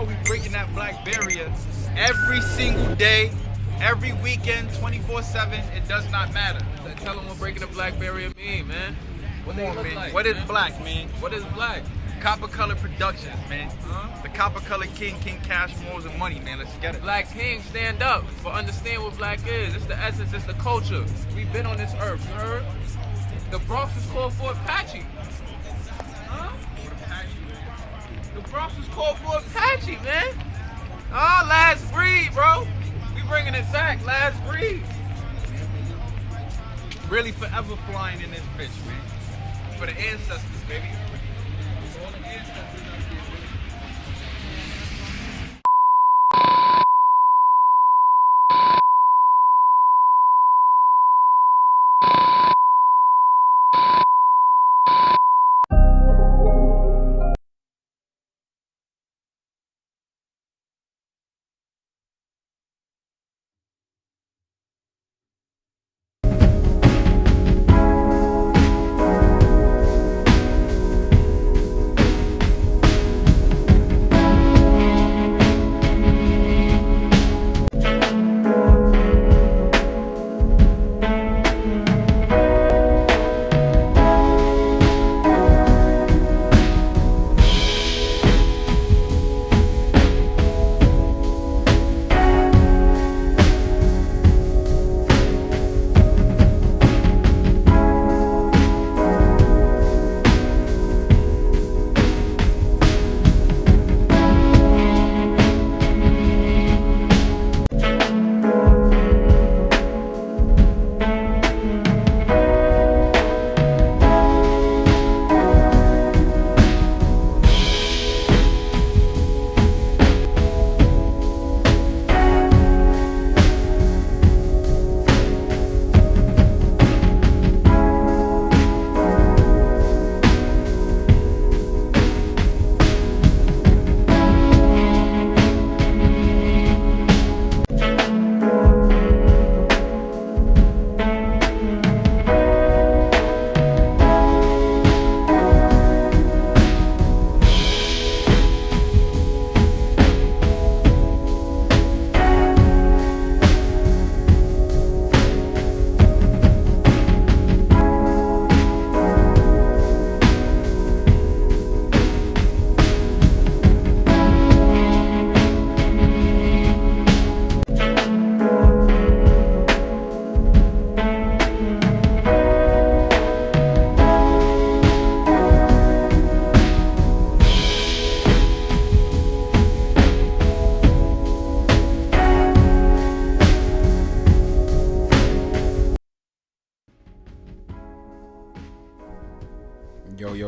bro, we breaking that black barrier every single day, every weekend, 24/7. It does not matter. Tell them what breaking the black barrier mean, man. What Come they on, look man. like, What is man? black, man? What is black? Copper Color Productions, man. Huh? The Copper Color King Cash, Morals, and Money, man. Let's get it. Black King, stand up for understand what black is. It's the essence, it's the culture. We've been on this earth, you heard? The Bronx was called for Apache. Huh? The Bronx was called for Apache, man. Oh, last breed, bro. We bringing it back, last breed. Really forever flying in this bitch, man. For the ancestors, baby. For all the ancestors out there, baby.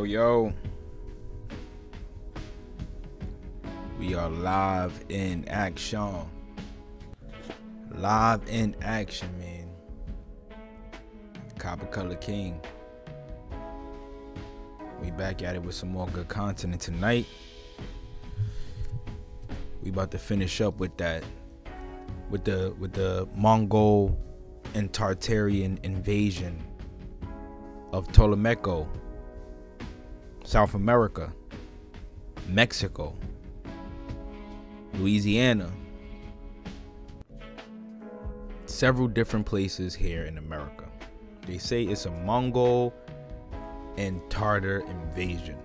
Yo. We are live in action. Live in action, man. Copper Color King. We back at it with some more good content, and tonight we about to finish up with that, with the Mongol and Tartarian invasion of Ptolemaico, South America, Mexico, Louisiana, several different places here in America. They say it's a Mongol and Tartar invasion.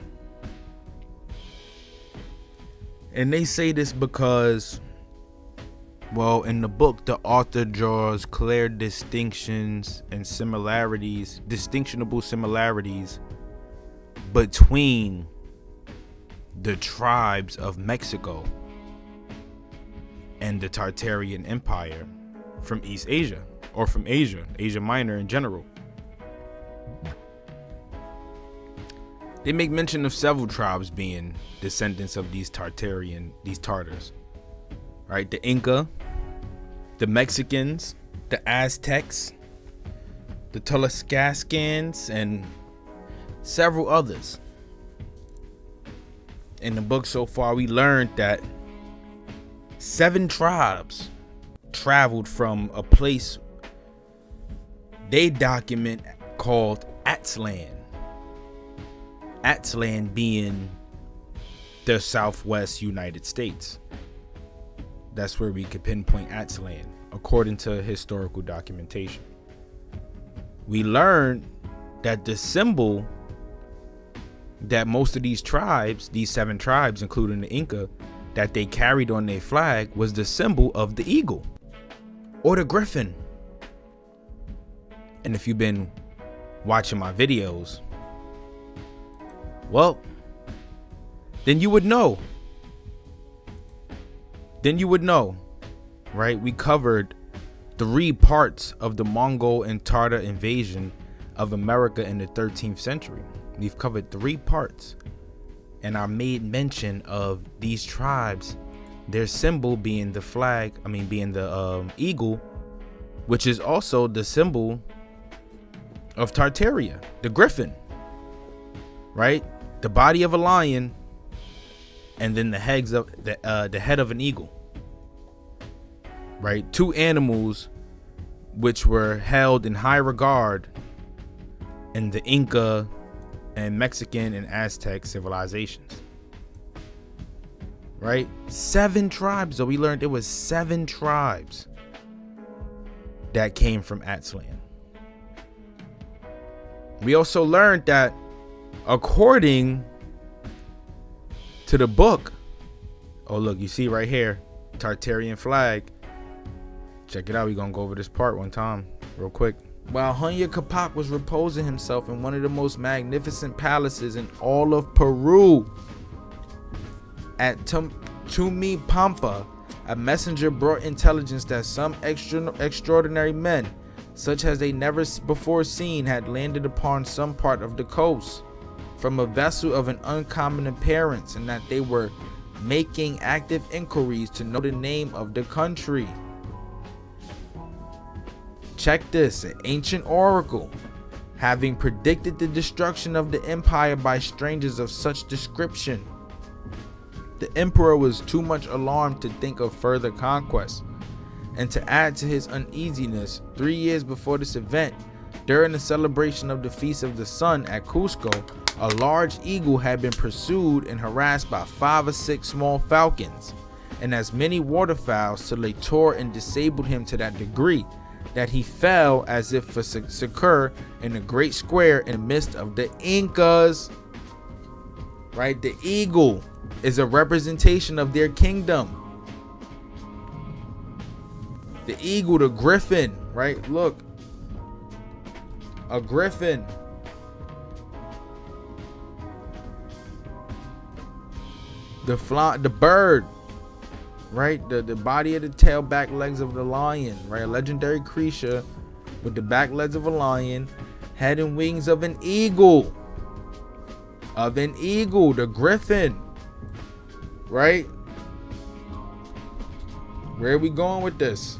And they say this because, well, in the book, the author draws clear distinctions and similarities, distinctionable similarities between the tribes of Mexico and the Tartarian Empire from East Asia, or from Asia Minor in general. They make mention of several tribes being descendants of these Tartars, right? The Inca, the Mexicans, the Aztecs, the Tlaxcalans, and several others. In the book so far, we learned that 7 tribes traveled from a place they document called Aztlan. Aztlan being the Southwest United States. That's where we could pinpoint Aztlan, according to historical documentation. We learned that the symbol that most of these tribes, these 7 tribes, including the Inca, that they carried on their flag was the symbol of the eagle or the griffin. And if you've been watching my videos, well, then you would know. Right? We covered 3 parts of the Mongol and Tartar invasion of America in the 13th century. We've covered 3 parts. And I made mention of these tribes, their symbol being the flag, being the eagle, which is also the symbol of Tartaria, the griffin, right? The body of a lion, and then the head of an eagle, right? 2 animals which were held in high regard in the Inca and Mexican and Aztec civilizations, right? 7 tribes, though. We learned there was 7 tribes that came from Aztlan. We also learned that according to the book, oh look, you see right here, Tartarian Flag. Check it out. We're gonna go over this part one time real quick. While Hunya Capac was reposing himself in one of the most magnificent palaces in all of Peru, at Tumipampa, a messenger brought intelligence that some extraordinary men, such as they never before seen, had landed upon some part of the coast from a vessel of an uncommon appearance, and that they were making active inquiries to know the name of the country. Check this, an ancient oracle, having predicted the destruction of the empire by strangers of such description. The emperor was too much alarmed to think of further conquest, and to add to his uneasiness, 3 years before this event, during the celebration of the Feast of the Sun at Cusco, a large eagle had been pursued and harassed by 5 or 6 small falcons, and as many waterfowls, till they tore and disabled him to that degree that he fell as if for succor in a great square in the midst of the Incas. Right? The eagle is a representation of their kingdom. The eagle, the griffin, right? Look, a griffin. The bird, right? The body of the tail, back legs of the lion, right? A legendary creature with the back legs of a lion, head and wings of an eagle. The griffin, right? Where are we going with this?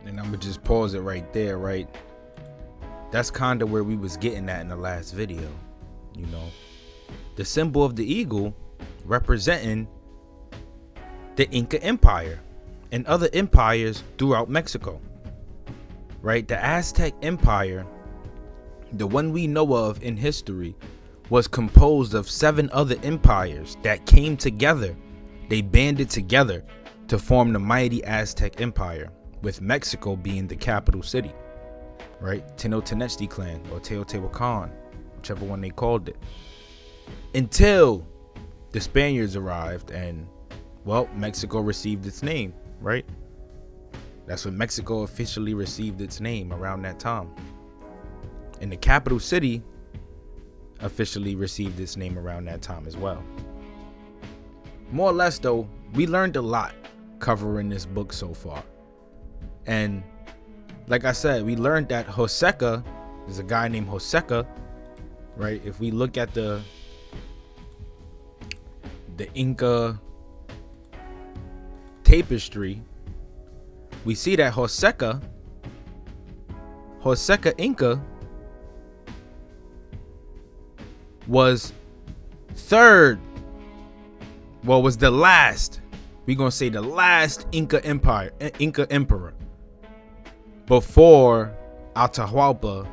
And I'm gonna just pause it right there, right? That's kind of where we was getting at in the last video, you know. The symbol of the eagle representing the Inca Empire and other empires throughout Mexico, right? The Aztec Empire, the one we know of in history, was composed of 7 other empires that came together. They banded together to form the mighty Aztec Empire, with Mexico being the capital city, right? Tenochtitlan or Teotihuacan, whichever one they called it. Until the Spaniards arrived and, well, Mexico received its name, right? That's when Mexico officially received its name, around that time. And the capital city officially received its name around that time as well. More or less, though, we learned a lot covering this book so far. And like I said, we learned that Joseca, there's a guy named Joseca, right? If we look at the Inca tapestry, we see that Joseca Inca was the last, we're gonna say the last Inca Emperor before Atahualpa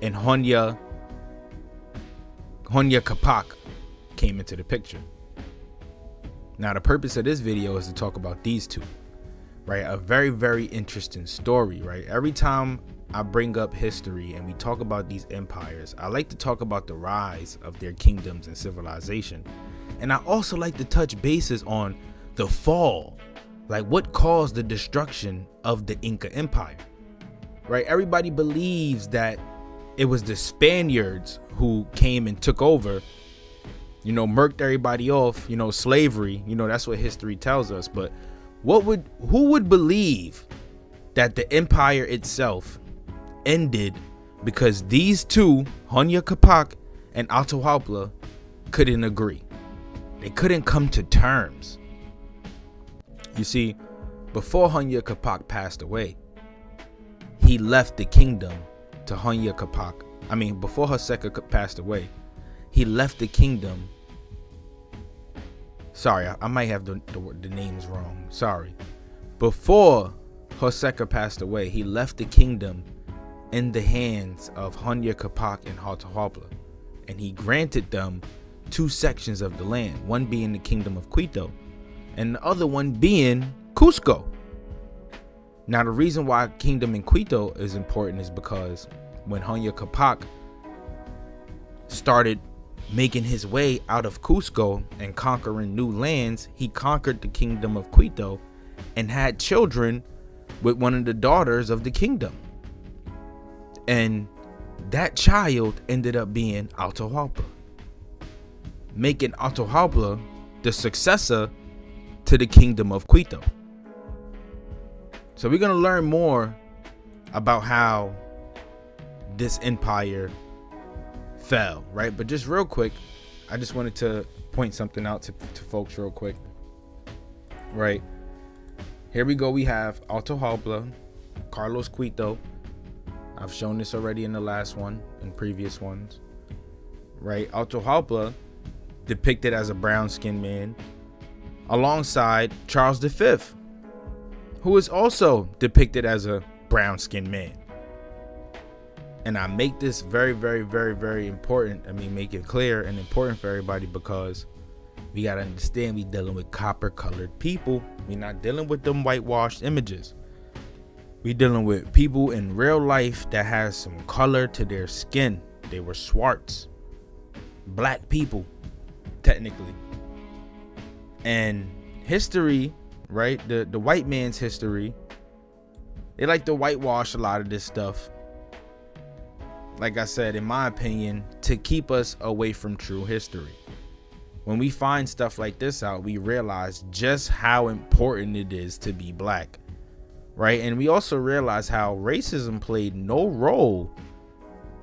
and Hunya Hunya Capac came into the picture. Now, the purpose of this video is to talk about these two, right? A very, very interesting story, right? Every time I bring up history and we talk about these empires, I like to talk about the rise of their kingdoms and civilization. And I also like to touch bases on the fall, like what caused the destruction of the Inca Empire, right? Everybody believes that it was the Spaniards who came and took over, you know, murked everybody off, you know, slavery, you know, that's what history tells us. But who would believe that the empire itself ended because these two, Hunya Capac and Atahualpa, couldn't agree? They couldn't come to terms. You see, before Hunya Capac passed away, he left the kingdom to Hunya Capac. I mean, before Haseka passed away, he left the kingdom. Sorry, I might have the names wrong. Sorry. Before Haseka passed away, he left the kingdom in the hands of Hunya Capac and Atahualpa, and he granted them 2 sections of the land, one being the kingdom of Quito and the other one being Cusco. Now, the reason why kingdom in Quito is important is because when Hunya Capac started making his way out of Cusco and conquering new lands, he conquered the kingdom of Quito and had children with one of the daughters of the kingdom. And that child ended up being Atahualpa, making Atahualpa the successor to the kingdom of Quito. So we're going to learn more about how this empire fell, right? But just real quick, I just wanted to point something out to folks real quick, right? Here we go. We have Atahualpa, Carlos Quito. I've shown this already in the last one and previous ones, right? Atahualpa depicted as a brown-skinned man alongside Charles V, who is also depicted as a brown-skinned man. And I make this very, very, very, very important. I mean, make it clear and important for everybody, because we got to understand we dealing with copper-colored people. We're not dealing with them whitewashed images. We dealing with people in real life that has some color to their skin. They were Swarts, black people, technically. And history, right? The white man's history, they like to whitewash a lot of this stuff. Like I said, in my opinion, to keep us away from true history. When we find stuff like this out, we realize just how important it is to be black, right? And we also realize how racism played no role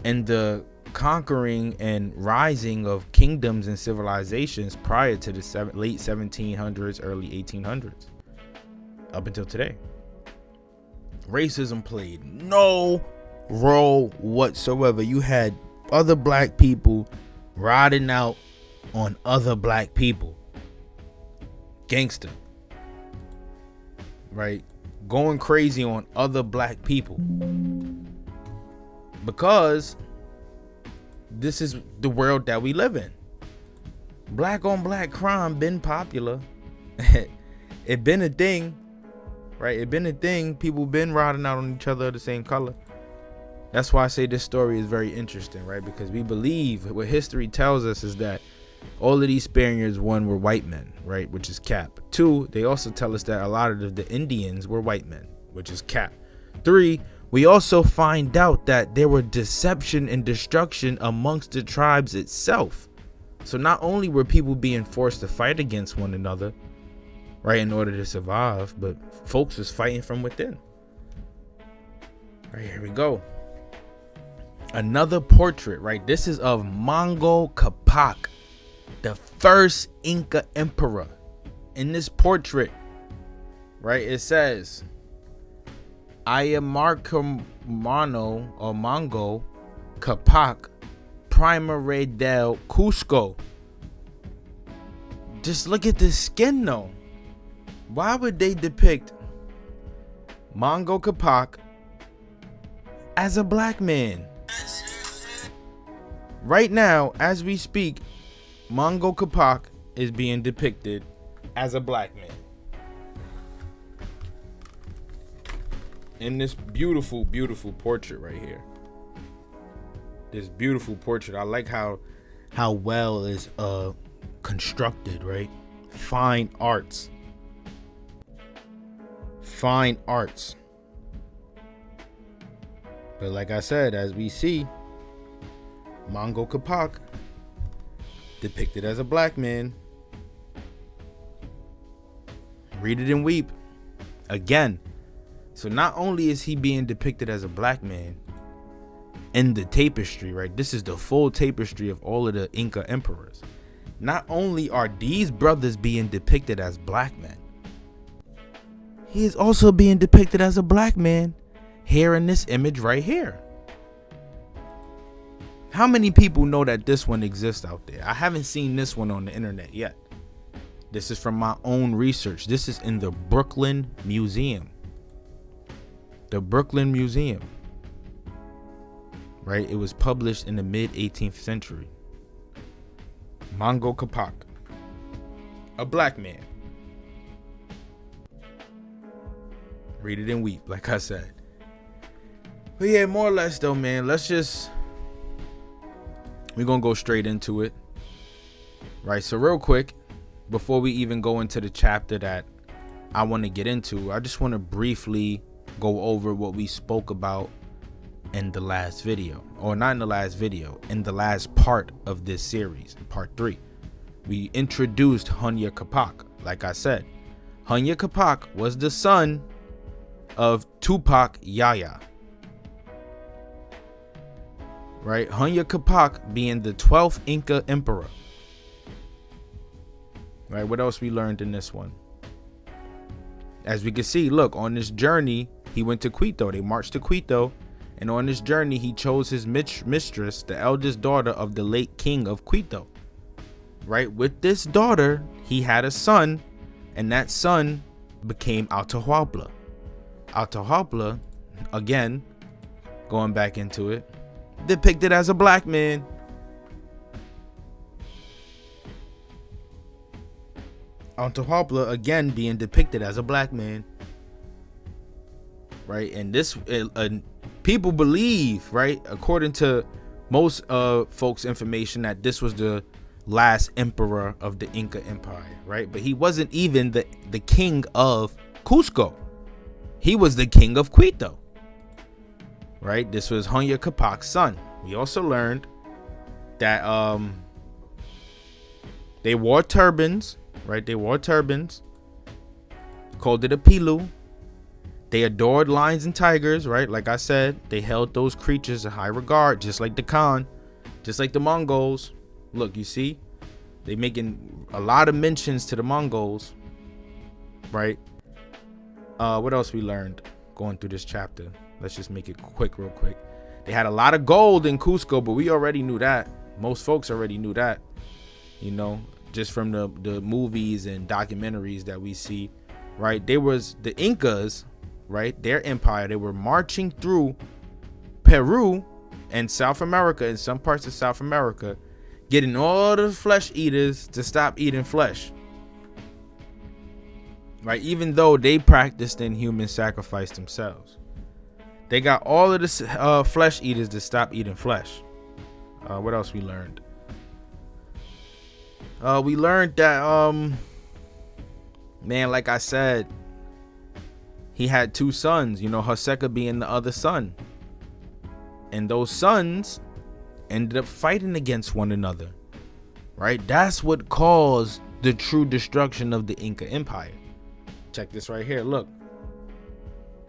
in the conquering and rising of kingdoms and civilizations prior to the late 1700s, early 1800s, up until today. Racism played no role whatsoever. You had other black people riding out on other black people, gangster, right? Going crazy on other black people, because this is the world that we live in. Black on black crime been popular. It been a thing, right? It been a thing. People been riding out on each other of the same color. That's why I say this story is very interesting, right? Because we believe what history tells us is that all of these Spaniards, one, were white men, right? Which is cap. 2, they also tell us that a lot of the Indians were white men, which is cap. 3, we also find out that there were deception and destruction amongst the tribes itself. So not only were people being forced to fight against one another, right, in order to survive, but folks was fighting from within. Right, here we go. Another portrait, right? This is of Manco Capac, the first Inca emperor. In this portrait, right, it says, I am Manco Capac, Primary del Cusco. Just look at the skin though. Why would they depict Manco Capac as a black man? right now, as we speak, Mango Capac is being depicted as a black man. In this beautiful, beautiful portrait right here. This beautiful portrait. I like how well is constructed, right? Fine arts. Fine arts. But like I said, as we see, Mango Capac depicted as a black man. Read it and weep. Again. So not only is he being depicted as a black man in the tapestry, right? This is the full tapestry of all of the Inca emperors. Not only are these brothers being depicted as black men, he is also being depicted as a black man here in this image right here. How many people know that this one exists out there? I haven't seen this one on the internet yet. This is from my own research. This is in the Brooklyn Museum. The Brooklyn Museum. Right? It was published in the mid 18th century. Mango Capac. A black man. Read it and weep, like I said. But yeah, more or less though, man, we're gonna go straight into it. Right, so real quick, before we even go into the chapter that I want to get into, I just want to briefly go over what we spoke about in the last video, or not in the last video, in the last part of this series, part 3. We introduced Hunya Capac. Like I said, Hunya Capac was the son of Tupac Yaya. Right, Hunya Capac being the 12th Inca Emperor. Right, what else we learned in this one? As we can see, look, on this journey, he went to Quito. They marched to Quito. And on this journey, he chose his mistress, the eldest daughter of the late king of Quito. Right, with this daughter, he had a son. And that son became Atahualpa. Atahualpa, again, going back into it, depicted as a black man. Atahualpa again being depicted as a black man. Right, and this people believe, right, according to most folks' information, that this was the last emperor of the Inca Empire, right? But he wasn't even the king of Cusco. He was the king of Quito. Right, this was Hunya Capac's son. We also learned that they wore turbans, right? They wore turbans, called it a pilu. They adored lions and tigers, right? Like I said, they held those creatures in high regard, just like the Khan, just like the Mongols. Look, you see, they making a lot of mentions to the Mongols, right? What else we learned going through this chapter? Let's just make it quick, real quick. They had a lot of gold in Cusco, but we already knew that. Most folks already knew that, you know, just from the movies and documentaries that we see, right? There was the Incas, right? Their empire, they were marching through Peru and South America, in some parts of South America, getting all the flesh eaters to stop eating flesh. Right? Even though they practiced inhuman sacrifice themselves. They got all of the flesh eaters to stop eating flesh. What else we learned? We learned that, man, like I said, he had 2 sons, you know, Joseca being the other son. And those sons ended up fighting against one another. Right? That's what caused the true destruction of the Inca Empire. Check this right here. Look.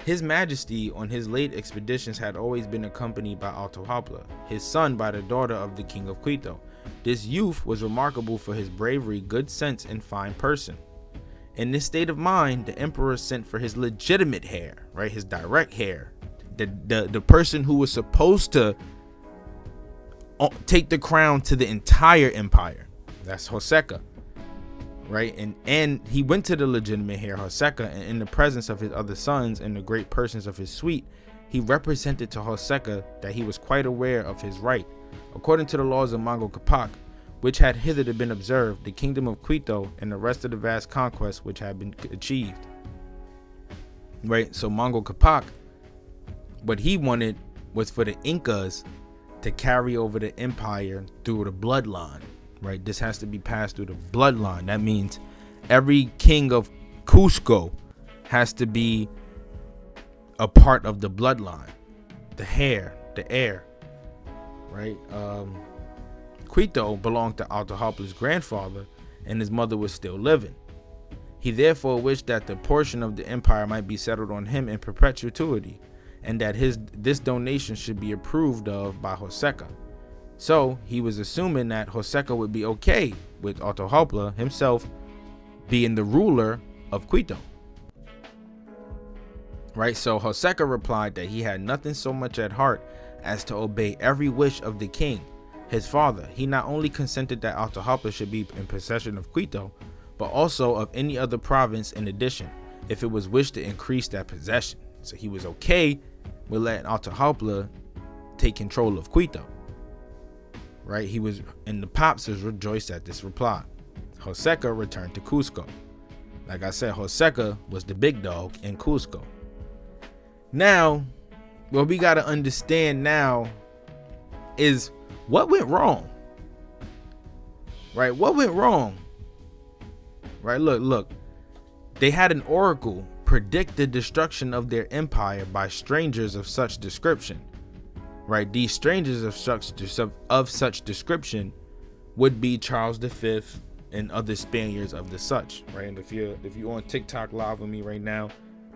His Majesty on his late expeditions had always been accompanied by Atahualpa, his son by the daughter of the king of Quito. This youth was remarkable for his bravery, good sense, and fine person. In this state of mind, the emperor sent for his legitimate heir, right, his direct heir, the person who was supposed to take the crown to the entire empire. That's Joseca. Right, and he went to the legitimate heir, Joseca, and in the presence of his other sons and the great persons of his suite, he represented to Joseca that he was quite aware of his right According to the laws of Manco Capac, which had hitherto been observed, the kingdom of Quito and the rest of the vast conquests which had been achieved. Right, so Manco Capac, what he wanted was for the Incas to carry over the empire through the bloodline. Right, this has to be passed through the bloodline. That means every king of Cusco has to be a part of the bloodline, the heir, right? Quito belonged to Atahualpa's grandfather, and his mother was still living. He therefore wished that the portion of the empire might be settled on him in perpetuity, and that this donation should be approved of by Joseca. So he was assuming that Joseca would be okay with Atahualpa himself being the ruler of Quito. Right, so Joseca replied that he had nothing so much at heart as to obey every wish of the king, his father. He not only consented that Atahualpa should be in possession of Quito, but also of any other province in addition, if it was wished to increase that possession. So he was okay with letting Atahualpa take control of Quito. Right, he was, and the pops was rejoiced at this reply. Joseca returned to Cusco. Like I said, Joseca was the big dog in Cusco. Now, what we got to understand now is what went wrong. Right, what went wrong? Right, look. They had an oracle predict the destruction of their empire by strangers of such description. Right, these strangers of such description would be Charles V and other Spaniards of the such. Right, and if you're on TikTok live with me right now,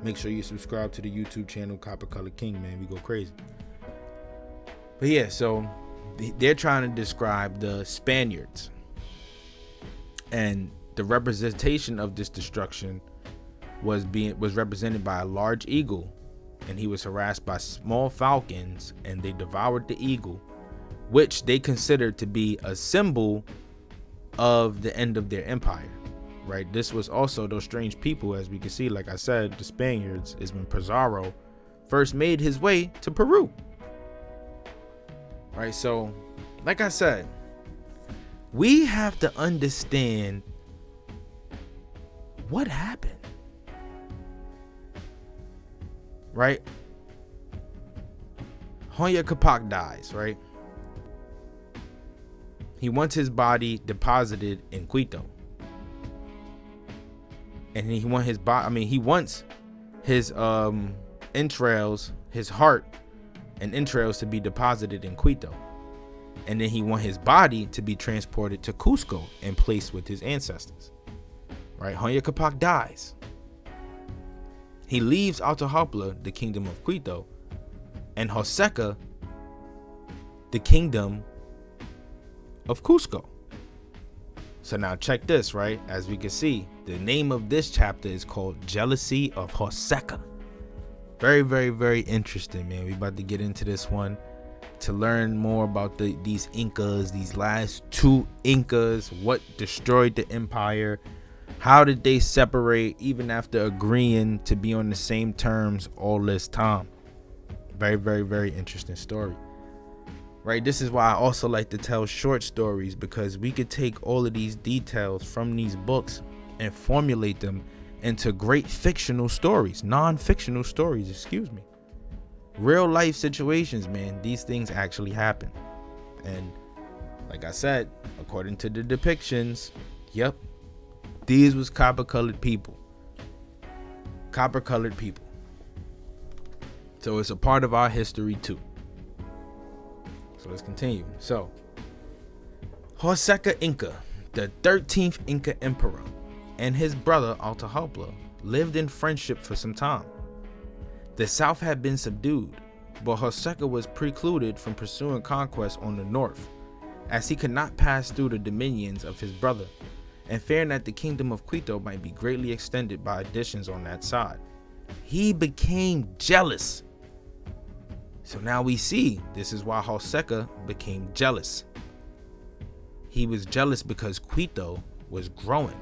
make sure you subscribe to the YouTube channel Copper Color King, man. We go crazy. But yeah, so they're trying to describe the Spaniards, and the representation of this destruction was represented by a large eagle, and he was harassed by small falcons, and they devoured the eagle, which they considered to be a symbol of the end of their empire. Right, this was also those strange people, as we can see, like I said, the Spaniards, is when Pizaro first made his way to Peru. Right, so like I said, we have to understand what happened. Right, Manco Capac dies. Right, he wants his body deposited in Quito. And he wants his body. He wants his entrails, his heart and entrails to be deposited in Quito. And then he wants his body to be transported to Cusco and placed with his ancestors. Right? Manco Capac dies. He leaves Atahualpa, the kingdom of Quito, and Joseca, the kingdom of Cusco. So now check this, right? As we can see, the name of this chapter is called Jealousy of Joseca. Very, very, very interesting, man. We about to get into this one to learn more about these Incas, these last two Incas, what destroyed the empire, how did they separate even after agreeing to be on the same terms all this time. Very, very, very interesting story. Right, this is why I also like to tell short stories, because we could take all of these details from these books and formulate them into great fictional stories, non-fictional stories, excuse me. Real life situations, man. These things actually happen. And like I said, according to the depictions, yep, these was copper-colored people. Copper-colored people. So it's a part of our history too. So let's continue. So, Joseca Inca, the 13th Inca Emperor, and his brother Atahualpa lived in friendship for some time. The south had been subdued, but Joseca was precluded from pursuing conquest on the north, as he could not pass through the dominions of his brother, and fearing that the kingdom of Quito might be greatly extended by additions on that side. He became jealous. So now we see this is why Joseca became jealous. He was jealous because Quito was growing.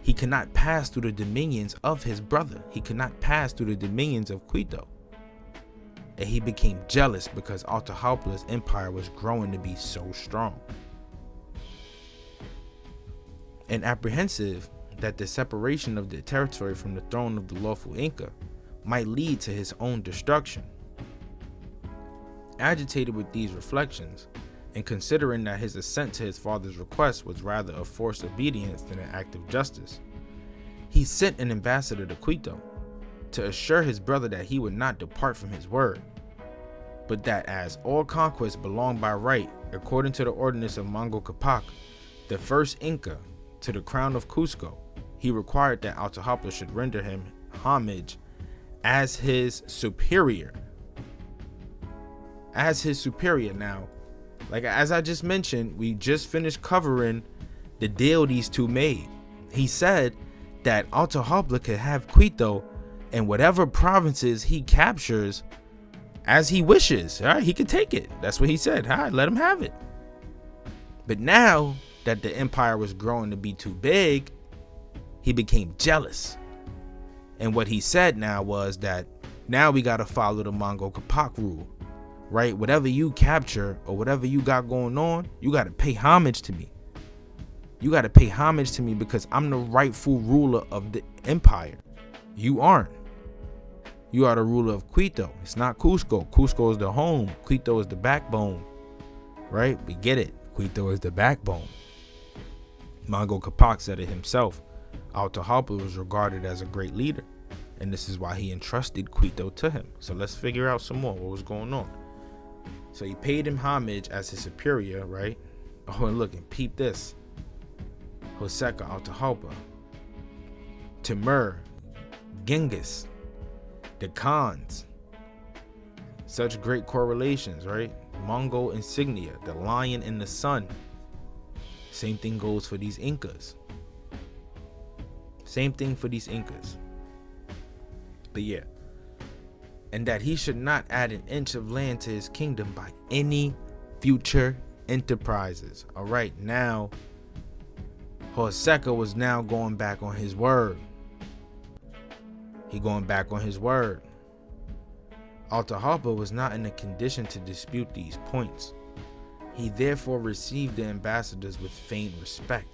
He could not pass through the dominions of his brother. He could not pass through the dominions of Quito. and he became jealous because Atahualpa's empire was growing to be so strong. And apprehensive that the separation of the territory from the throne of the lawful Inca might lead to his own destruction. Agitated with these reflections, and considering that his assent to his father's request was rather a forced obedience than an act of justice, he sent an ambassador to Quito to assure his brother that he would not depart from his word, but that as all conquests belonged by right, according to the ordinance of Manco Capac, the first Inca, to the crown of Cusco, he required that Atahualpa should render him homage as his superior. As his superior. Now, like as I just mentioned, we just finished covering the deal these two made. He said that Atahualpa could have Quito and whatever provinces he captures as he wishes. All right, he could take it. That's what he said. All right, let him have it. But now that the empire was growing to be too big, he became jealous. And what he said now was that now we got to follow the Manco Capac rule, right? Whatever you capture or whatever you got going on, you got to pay homage to me. You got to pay homage to me because I'm the rightful ruler of the empire. You aren't. You are the ruler of Quito. It's not Cusco. Cusco is the home. Quito is the backbone, right? We get it. Quito is the backbone. Manco Capac said it himself. Atahualpa was regarded as a great leader, and this is why he entrusted Quito to him. So let's figure out some more what was going on. So he paid him homage as his superior, right? Oh, and look, and peep this. Joseca, Atahualpa, Timur, Genghis, the Khans. Such great correlations, right? Mongol insignia, the lion in the sun. Same thing goes for these Incas. Same thing for these Incas. But yeah. And that he should not add an inch of land to his kingdom by any future enterprises. All right, now Joseca was now going back on his word. He going back on his word. Atahualpa was not in a condition to dispute these points. He therefore received the ambassadors with feigned respect.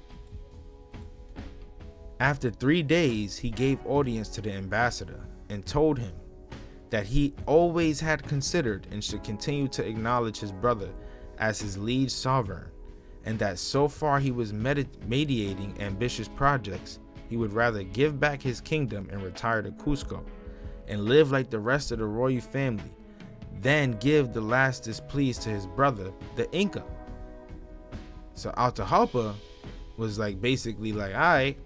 After 3 days, he gave audience to the ambassador and told him that he always had considered and should continue to acknowledge his brother as his liege sovereign, and that so far he was mediating ambitious projects, he would rather give back his kingdom and retire to Cusco and live like the rest of the royal family than give the last displeased to his brother, the Inca. So Atahualpa was like basically like, all right,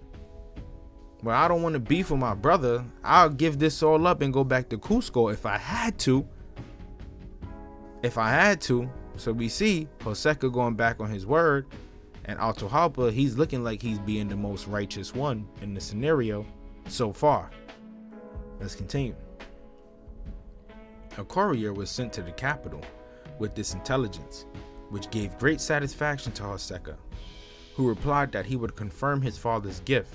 well, I don't want to beef with my brother. I'll give this all up and go back to Cusco if I had to. So we see Joseca going back on his word, and Atahualpa, he's looking like he's being the most righteous one in the scenario so far. Let's continue. A courier was sent to the capital with this intelligence, which gave great satisfaction to Joseca, who replied that he would confirm his father's gift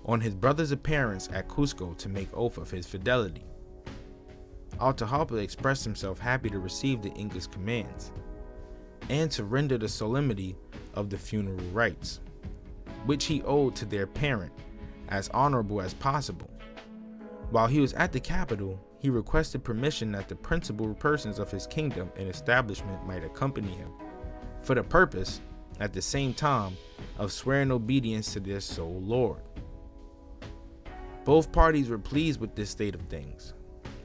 on his brother's appearance at Cusco to make oath of his fidelity. Atahualpa expressed himself happy to receive the Inca's commands and to render the solemnity of the funeral rites, which he owed to their parent, as honorable as possible. While he was at the capital, he requested permission that the principal persons of his kingdom and establishment might accompany him, for the purpose, at the same time, of swearing obedience to their sole lord. Both parties were pleased with this state of things,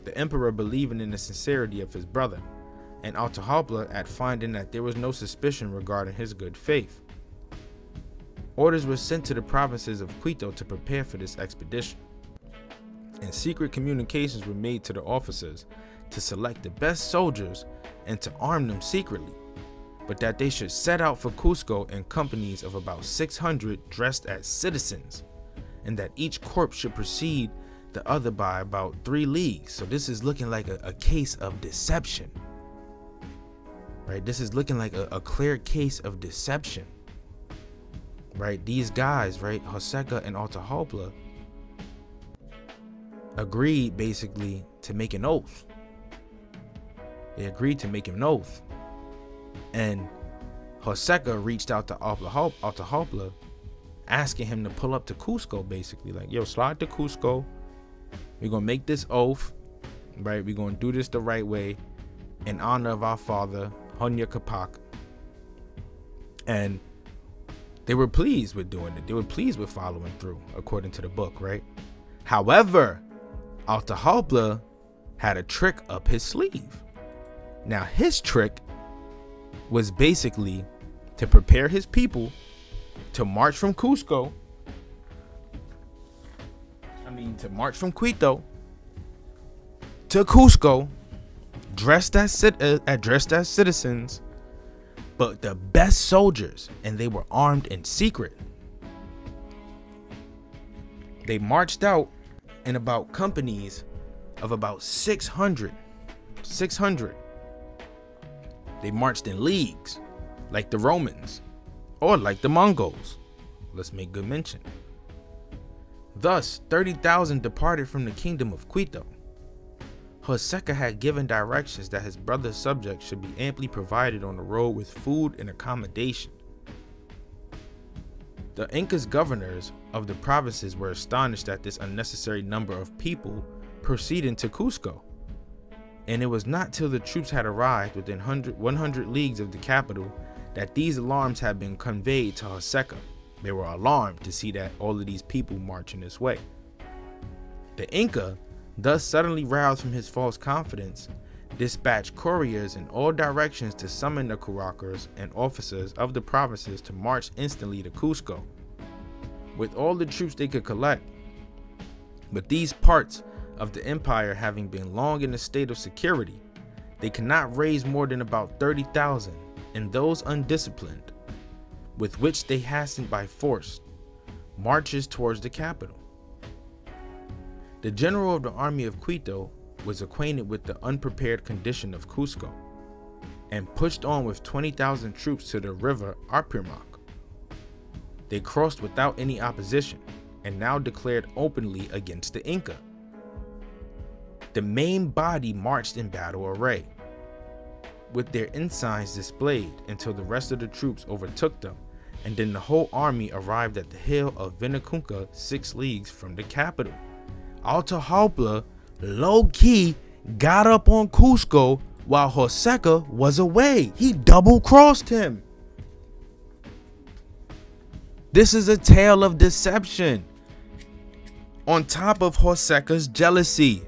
the emperor believing in the sincerity of his brother, and Atahualpa at finding that there was no suspicion regarding his good faith. Orders were sent to the provinces of Quito to prepare for this expedition, and secret communications were made to the officers to select the best soldiers and to arm them secretly, but that they should set out for Cusco in companies of about 600 dressed as citizens, and that each corps should precede the other by about 3 leagues. So this is looking like a case of deception, right? This is looking like a clear case of deception, right? These guys, right, Joseca and Atahualpa, agreed basically to make an oath, They agreed to make him an oath. And Joseca reached out to Atahualpa, asking him to pull up to Cusco, basically. Like, yo, slide to Cusco. We're going to make this oath, right? We're going to do this the right way in honor of our father, Hunya Capac. And they were pleased with doing it. They were pleased with following through, according to the book, right? However, Atahualpa had a trick up his sleeve. Now, his trick was basically to prepare his people to march from Quito to Cusco, dressed as citizens, but the best soldiers, and they were armed in secret. They marched out in about companies of about 600. They marched in leagues, like the Romans, or like the Mongols. Let's make good mention. Thus, 30,000 departed from the kingdom of Quito. Joseca had given directions that his brother's subjects should be amply provided on the road with food and accommodation. The Inca's governors of the provinces were astonished at this unnecessary number of people proceeding to Cusco, and it was not till the troops had arrived within 100 leagues of the capital that these alarms had been conveyed to Joseca. They were alarmed to see that all of these people marching this way. The Inca, thus suddenly roused from his false confidence, dispatched couriers in all directions to summon the cuirassiers and officers of the provinces to march instantly to Cusco, with all the troops they could collect. But these parts of the empire having been long in a state of security, they could not raise more than about 30,000, and those undisciplined, with which they hastened by force marches towards the capital. The general of the army of Quito was acquainted with the unprepared condition of Cusco, and pushed on with 20,000 troops to the river Apurimac. They crossed without any opposition, and now declared openly against the Inca. The main body marched in battle array, with their ensigns displayed, until the rest of the troops overtook them, and then the whole army arrived at the hill of Vinicunca, 6 leagues from the capital. Atahualpa low-key got up on Cusco while Joseca was away. He double-crossed him. This is a tale of deception, on top of Joseca's jealousy.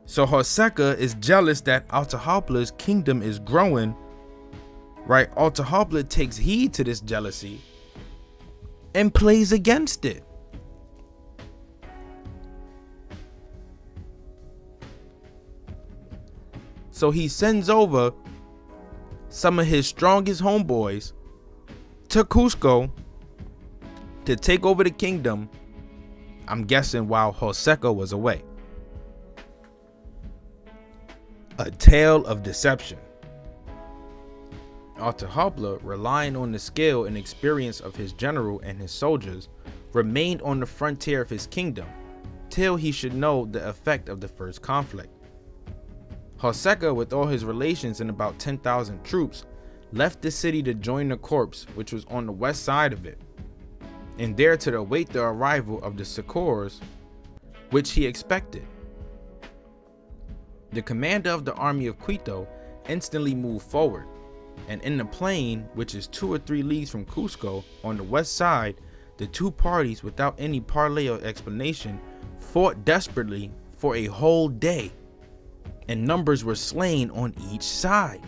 So Joseca is jealous that Atahualpa's kingdom is growing, right? Atahualpa takes heed to this jealousy and plays against it. So he sends over some of his strongest homeboys to Cusco to take over the kingdom, I'm guessing while Joseca was away. A tale of deception. Atahualpa, relying on the skill and experience of his general and his soldiers, remained on the frontier of his kingdom till he should know the effect of the first conflict. Joseca, with all his relations and about 10,000 troops, left the city to join the corps, which was on the west side of it, and there to await the arrival of the succors which he expected. The commander of the army of Quito instantly moved forward, and in the plain, which is 2 or 3 leagues from Cusco, on the west side, the two parties, without any parley or explanation, fought desperately for a whole day, and numbers were slain on each side.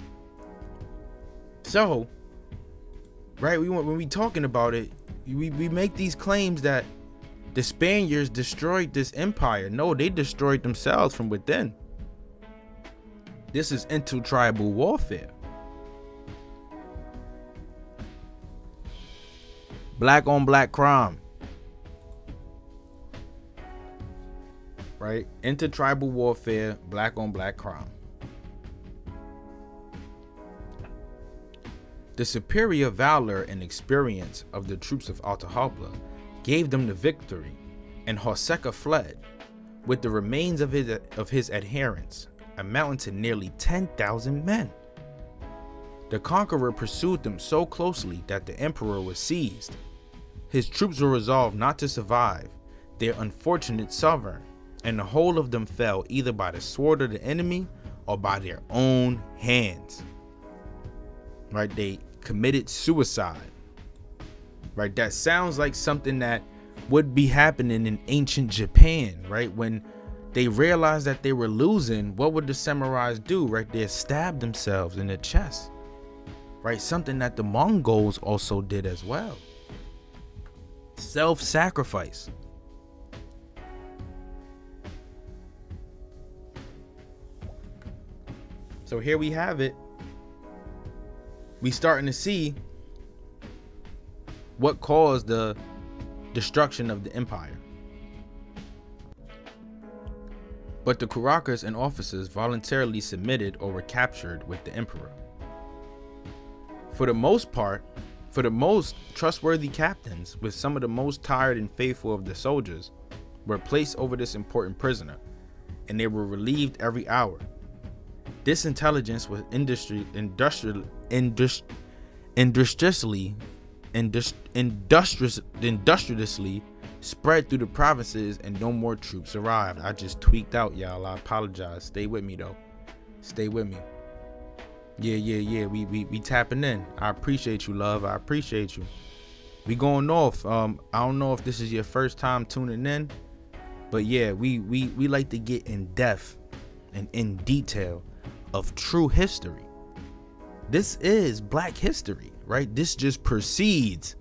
So, right, when we talking about it, we make these claims that the Spaniards destroyed this empire. No, they destroyed themselves from within. This is intertribal warfare. Black on black crime. Right? Intertribal warfare, black on black crime. The superior valor and experience of the troops of Atahualpa gave them the victory, and Joseca fled with the remains of his adherents, amounting to nearly 10,000 men. The conqueror pursued them so closely that the emperor was seized. His troops were resolved not to survive their unfortunate sovereign, and the whole of them fell either by the sword of the enemy or by their own hands. Right? They committed suicide. Right? That sounds like something that would be happening in ancient Japan, right? When they realized that they were losing, what would the samurais do? Right? They stabbed themselves in the chest. Right? Something that the Mongols also did as well. Self-sacrifice. So here we have it. We starting to see what caused the destruction of the empire. But the Karakas and officers voluntarily submitted or were captured with the emperor. For the most part, for the most trustworthy captains, with some of the most tired and faithful of the soldiers, were placed over this important prisoner, and they were relieved every hour. This intelligence was industriously spread through the provinces, and no more troops arrived. I just tweaked out, y'all. I apologize. Stay with me though. Stay with me. Yeah. We tapping in. I appreciate you, love. I appreciate you. We going off. I don't know if this is your first time tuning in, but yeah, we like to get in depth and in detail of true history. This is Black history, right? This just precedes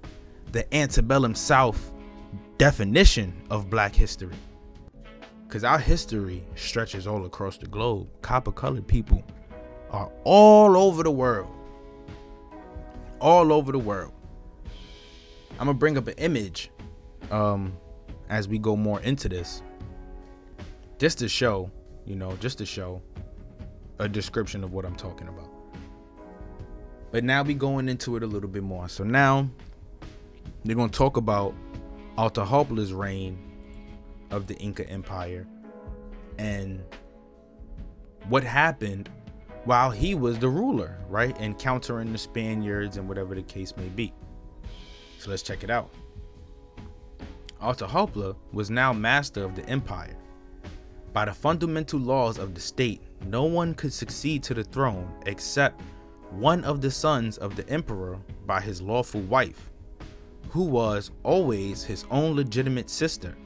the antebellum South definition of Black history, because our history stretches all across the globe. Copper colored people are all over the world. All over the world. I'm gonna bring up an image as we go more into this, just to show a description of what I'm talking about. But now we going into it a little bit more. So now they're gonna talk about Atahualpa's reign of the Inca Empire and what happened while he was the ruler, right? Encountering the Spaniards and whatever the case may be. So let's check it out. Atahualpa was now master of the empire. By the fundamental laws of the state, no one could succeed to the throne except one of the sons of the emperor by his lawful wife, who was always his own legitimate sister,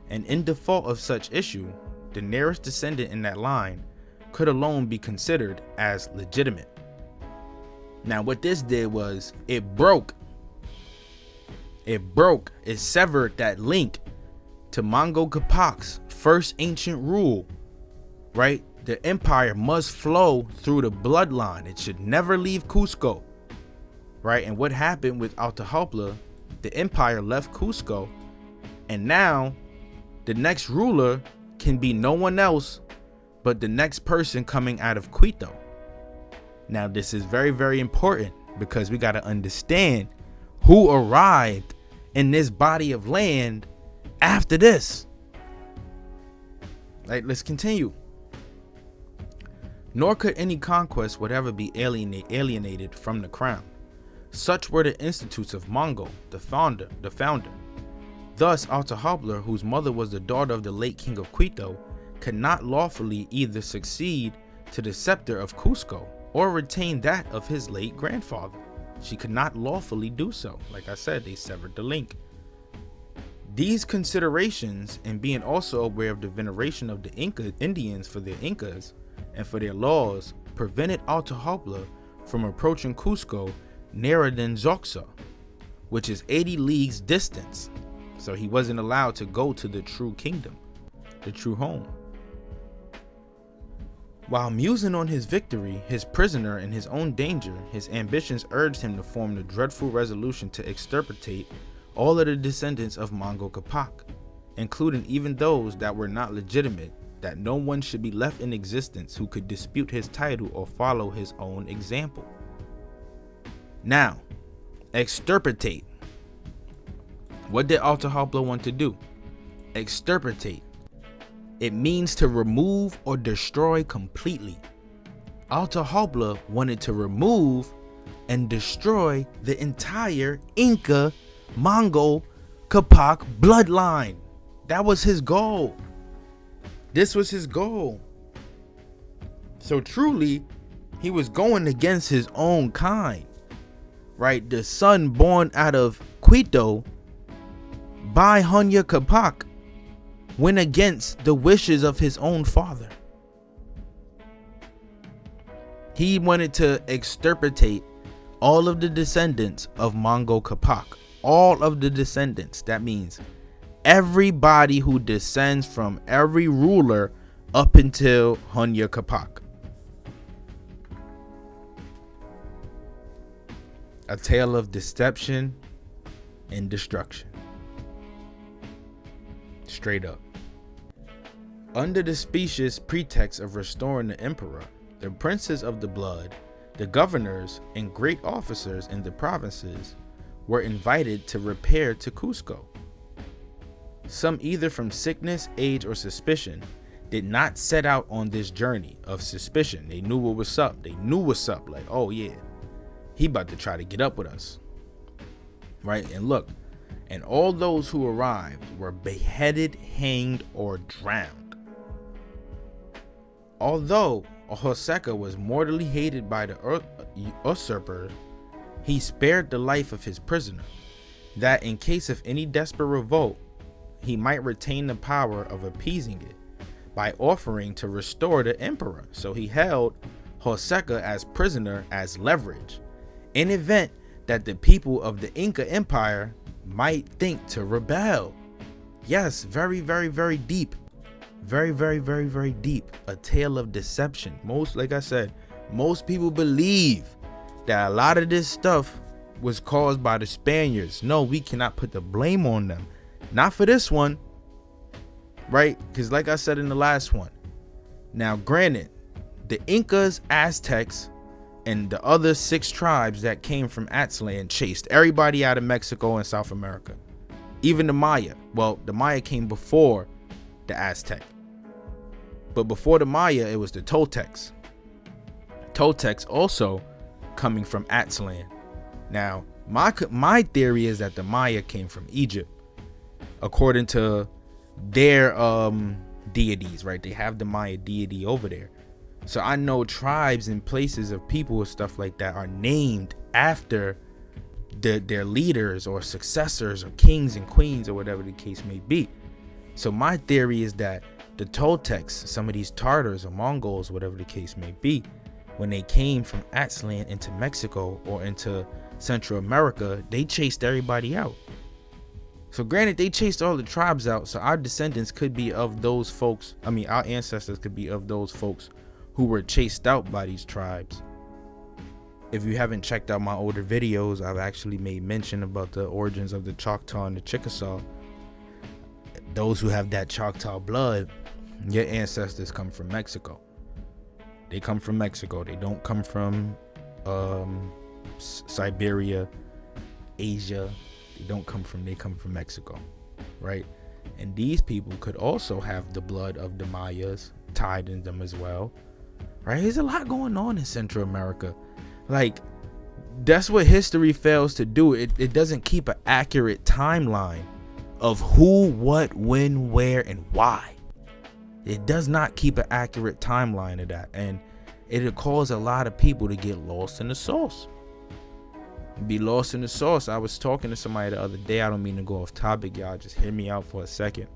and in default of such issue, the nearest descendant in that line could alone be considered as legitimate. Now what this did was it severed that link to Manco Capac's first ancient rule, right? The empire must flow through the bloodline. It should never leave Cusco, right? And what happened with Atahualpa, the empire left Cusco, and now the next ruler can be no one else but the next person coming out of Quito. Now this is very, very important, because we got to understand who arrived in this body of land after this. Like, let's continue. Nor could any conquest would ever be alienated from the crown. Such were the institutes of Mongo, the founder. Thus, Atahualpa, whose mother was the daughter of the late king of Quito, could not lawfully either succeed to the scepter of Cusco or retain that of his late grandfather. She could not lawfully do so. Like I said, they severed the link. These considerations, and being also aware of the veneration of the Indians for their Incas and for their laws, prevented Atahualpa from approaching Cusco nearer than Zoxa, which is 80 leagues distance. So he wasn't allowed to go to the true kingdom, the true home. While musing on his victory, his prisoner, and his own danger, his ambitions urged him to form the dreadful resolution to extirpate all of the descendants of Manco Capac, including even those that were not legitimate, that no one should be left in existence who could dispute his title or follow his own example. Now, extirpate. What did Atahualpa want to do? Extirpate. It means to remove or destroy completely. Atahualpa wanted to remove and destroy the entire Inca Mongol Capac bloodline. That was his goal. This was his goal. So truly, he was going against his own kind, right? The son born out of Quito by Hunya Capac went against the wishes of his own father. He wanted to extirpate all of the descendants of Mongol Capac. All of the descendants. That means everybody who descends from every ruler up until Hunya Capac. A tale of deception and destruction. Straight up. Under the specious pretext of restoring the emperor, the princes of the blood, the governors, and great officers in the provinces were invited to repair to Cusco. Some, either from sickness, age, or suspicion, did not set out on this journey of suspicion. They knew what was up. They knew what's up. Like, oh yeah, he about to try to get up with us. Right? And look, and all those who arrived were beheaded, hanged, or drowned. Although Joseca was mortally hated by the usurper, he spared the life of his prisoner, that in case of any desperate revolt, he might retain the power of appeasing it by offering to restore the emperor. So he held Joseca as prisoner as leverage in event that the people of the Inca Empire might think to rebel. Yes, very, very, very deep. Very, very, very, very deep. A tale of deception. Like I said, most people believe that a lot of this stuff was caused by the Spaniards. No, we cannot put the blame on them. Not for this one, right? Because like I said in the last one, now granted, the Incas, Aztecs, and the other 6 tribes that came from Aztlan chased everybody out of Mexico and South America. Even the Maya. Well, the Maya came before the Aztec. But before the Maya, it was the Toltecs. Toltecs also coming from Aztlan. Now, my theory is that the Maya came from Egypt, according to their deities, right? They have the Maya deity over there. So I know tribes and places of people and stuff like that are named after their leaders or successors or kings and queens or whatever the case may be. So my theory is that the Toltecs, some of these Tartars or Mongols, whatever the case may be, when they came from Aztlan into Mexico or into Central America, they chased everybody out. So granted, they chased all the tribes out, so our descendants could be of those folks. I mean, our ancestors could be of those folks who were chased out by these tribes. If you haven't checked out my older videos, I've actually made mention about the origins of the Choctaw and the Chickasaw. Those who have that Choctaw blood, your ancestors come from Mexico. They come from Mexico. They don't come from Siberia, Asia. They come from Mexico, right? And these people could also have the blood of the Mayas tied in them as well, right? There's a lot going on in Central America. Like, that's what history fails to do. It doesn't keep an accurate timeline of who, what, when, where, and why. It does not keep an accurate timeline of that, and it'll cause a lot of people to get lost in the sauce. Be lost in the sauce. I was talking to somebody the other day. I don't mean to go off topic, y'all. Just hear me out for a second.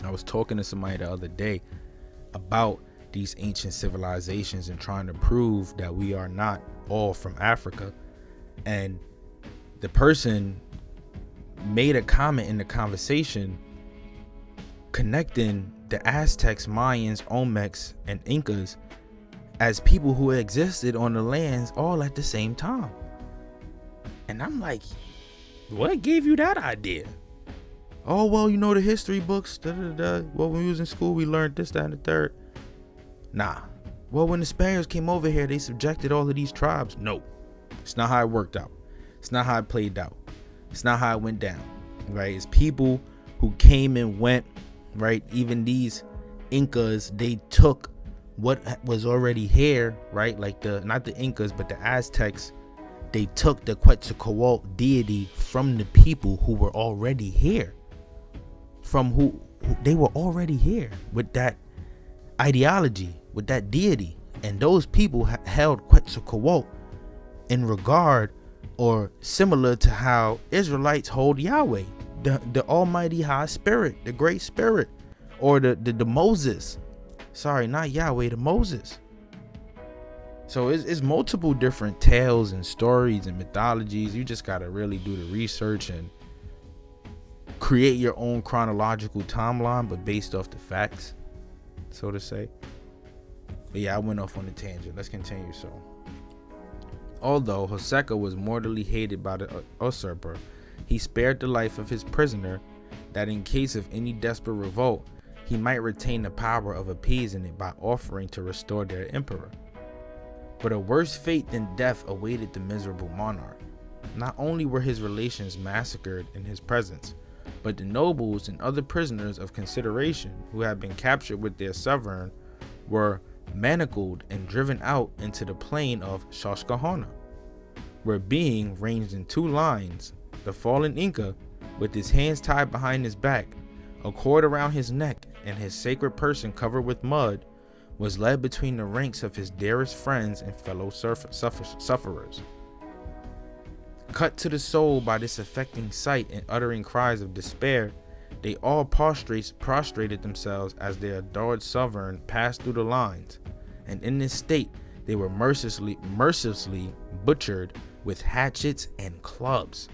I was talking to somebody the other day about these ancient civilizations and trying to prove that we are not all from Africa. And the person made a comment in the conversation connecting the Aztecs, Mayans, Olmecs, and Incas as people who existed on the lands all at the same time. And I'm like, what gave you that idea? Oh, well, you know, the history books, well, when we was in school, we learned this, that, and the third. Nah. Well, when the Spaniards came over here, they subjected all of these tribes. No, it's not how it worked out. It's not how it played out. It's not how it went down, right? It's people who came and went, right? Even these Incas, they took what was already here, right? Like not the Incas, but the Aztecs, they took the Quetzalcoatl deity from the people who were already here, from who they were already here with that ideology, with that deity. And those people held Quetzalcoatl in regard or similar to how Israelites hold Yahweh, the Almighty High Spirit, the Great Spirit, or the Moses. Sorry, not Yahweh, the Moses. So it's multiple different tales and stories and mythologies. You just gotta really do the research and create your own chronological timeline, but based off the facts, so to say. But yeah, I went off on a tangent. Let's continue. So, although Joseca was mortally hated by the usurper, he spared the life of his prisoner, that in case of any desperate revolt, he might retain the power of appeasing it by offering to restore their emperor. But a worse fate than death awaited the miserable monarch. Not only were his relations massacred in his presence, but the nobles and other prisoners of consideration who had been captured with their sovereign were manacled and driven out into the plain of Xochicalhona, where, being ranged in 2 lines, the fallen Inca, with his hands tied behind his back, a cord around his neck, and his sacred person covered with mud, was led between the ranks of his dearest friends and fellow sufferers. Cut to the soul by this affecting sight and uttering cries of despair, they all prostrated themselves as their adored sovereign passed through the lines, and in this state they were mercilessly butchered with hatchets and clubs.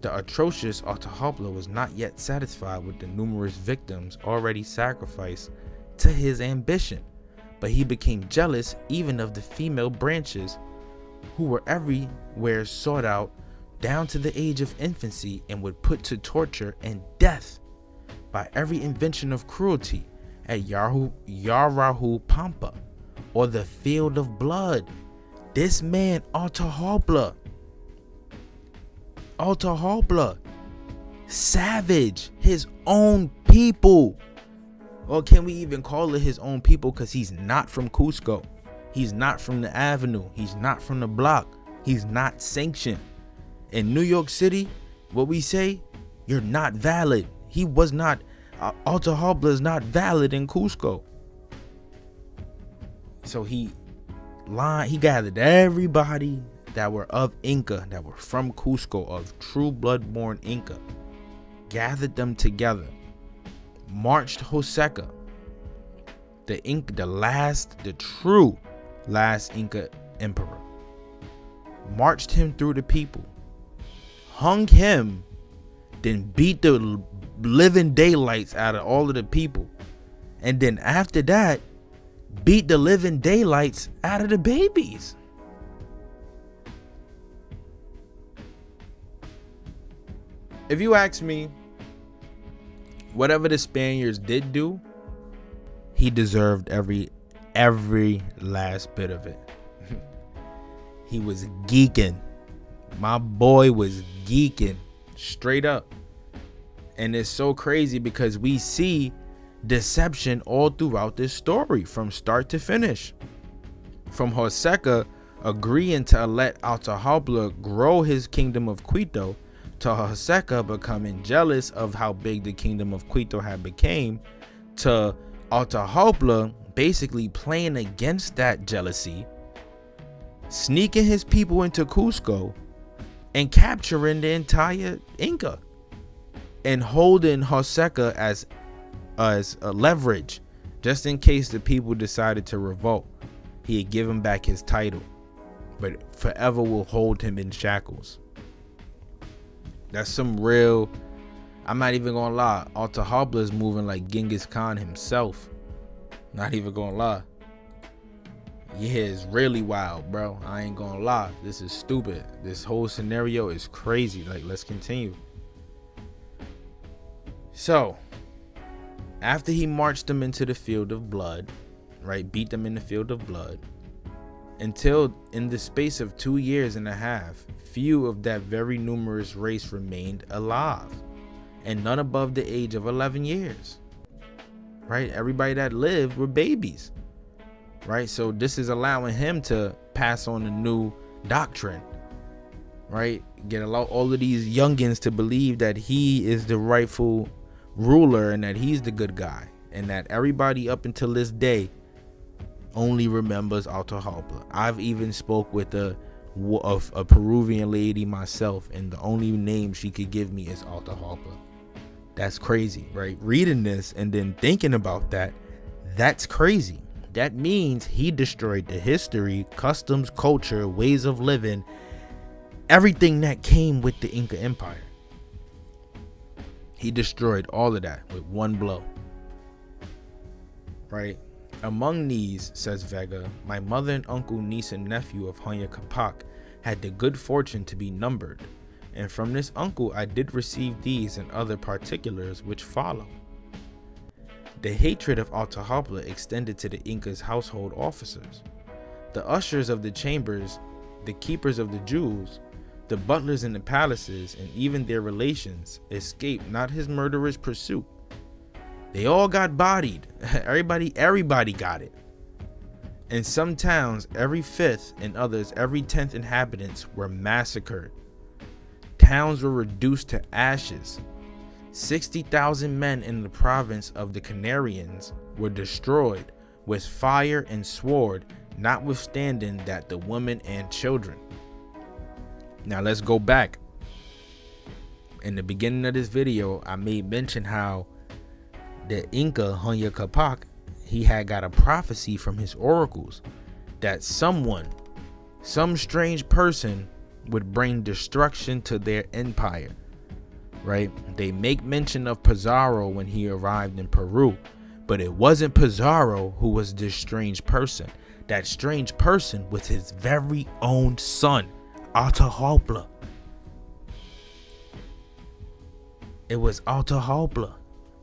The atrocious Atahualpa was not yet satisfied with the numerous victims already sacrificed to his ambition, but he became jealous even of the female branches who were everywhere sought out down to the age of infancy, and would put to torture and death by every invention of cruelty at Yarahu Pampa, or the field of blood. This man Atahualpa, savage his own people, or can we even call it his own people, because he's not from Cusco, he's not from the avenue, he's not from the block, he's not sanctioned. In New York City, what we say, you're not valid. He was not, Atahualpa is not valid in Cusco. So he gathered everybody that were of Inca, that were from Cusco, of true blood-born Inca, gathered them together, marched Joseca, the true last Inca emperor, marched him through the people, hung him, then beat the living daylights out of all of the people, and then after that beat the living daylights out of the babies. If you ask me, whatever the Spaniards did do, he deserved every last bit of it. He was geeking. My boy was geeking straight up. And it's so crazy because we see deception all throughout this story from start to finish. From Joseca agreeing to let Atahualpa grow his kingdom of Quito, to Joseca becoming jealous of how big the kingdom of Quito had became, to Atahualpa basically playing against that jealousy, sneaking his people into Cusco and capturing the entire Inca, and holding Joseca as a leverage just in case the people decided to revolt. He'd give him back his title, but forever will hold him in shackles. That's some real, I'm not even gonna lie, Atahualpa is moving like Genghis Khan himself. Not even gonna lie. Yeah, it's really wild, bro. I ain't gonna lie. This is stupid. This whole scenario is crazy. Like, let's continue. So, after he marched them into the field of blood, right, beat them in the field of blood, until in the space of 2 years and a half, few of that very numerous race remained alive, and none above the age of 11 years. Right? Everybody that lived were babies. Right? So this is allowing him to pass on a new doctrine. Right? All of these youngins to believe that he is the rightful ruler and that he's the good guy, and that everybody up until this day only remembers Atahualpa. I've even spoke with a Peruvian lady myself, and the only name she could give me is Atahualpa. That's crazy, right? Reading this and then thinking about that's crazy. That means he destroyed the history, customs, culture, ways of living, everything that came with the Inca Empire. He destroyed all of that with one blow. Right? Among these, says Vega, my mother and uncle, niece, and nephew of Hunya Capac had the good fortune to be numbered, and from this uncle I did receive these and other particulars which follow. The hatred of Atahualpa extended to the Inca's household officers. The ushers of the chambers, the keepers of the jewels, the butlers in the palaces, and even their relations escaped not his murderous pursuit. They all got bodied. Everybody got it. In some towns, every 5th, and others every 10th inhabitants were massacred. Towns were reduced to ashes. 60,000 men in the province of the Canarians were destroyed with fire and sword, notwithstanding that the women and children. Now let's go back. In the beginning of this video, I made mention how the Inca Hunya Capac, he had got a prophecy from his oracles that some strange person would bring destruction to their empire. Right? They make mention of Pizaro when he arrived in Peru, but it wasn't Pizaro who was this strange person. That strange person was his very own son, Atahualpa. It was Atahualpa,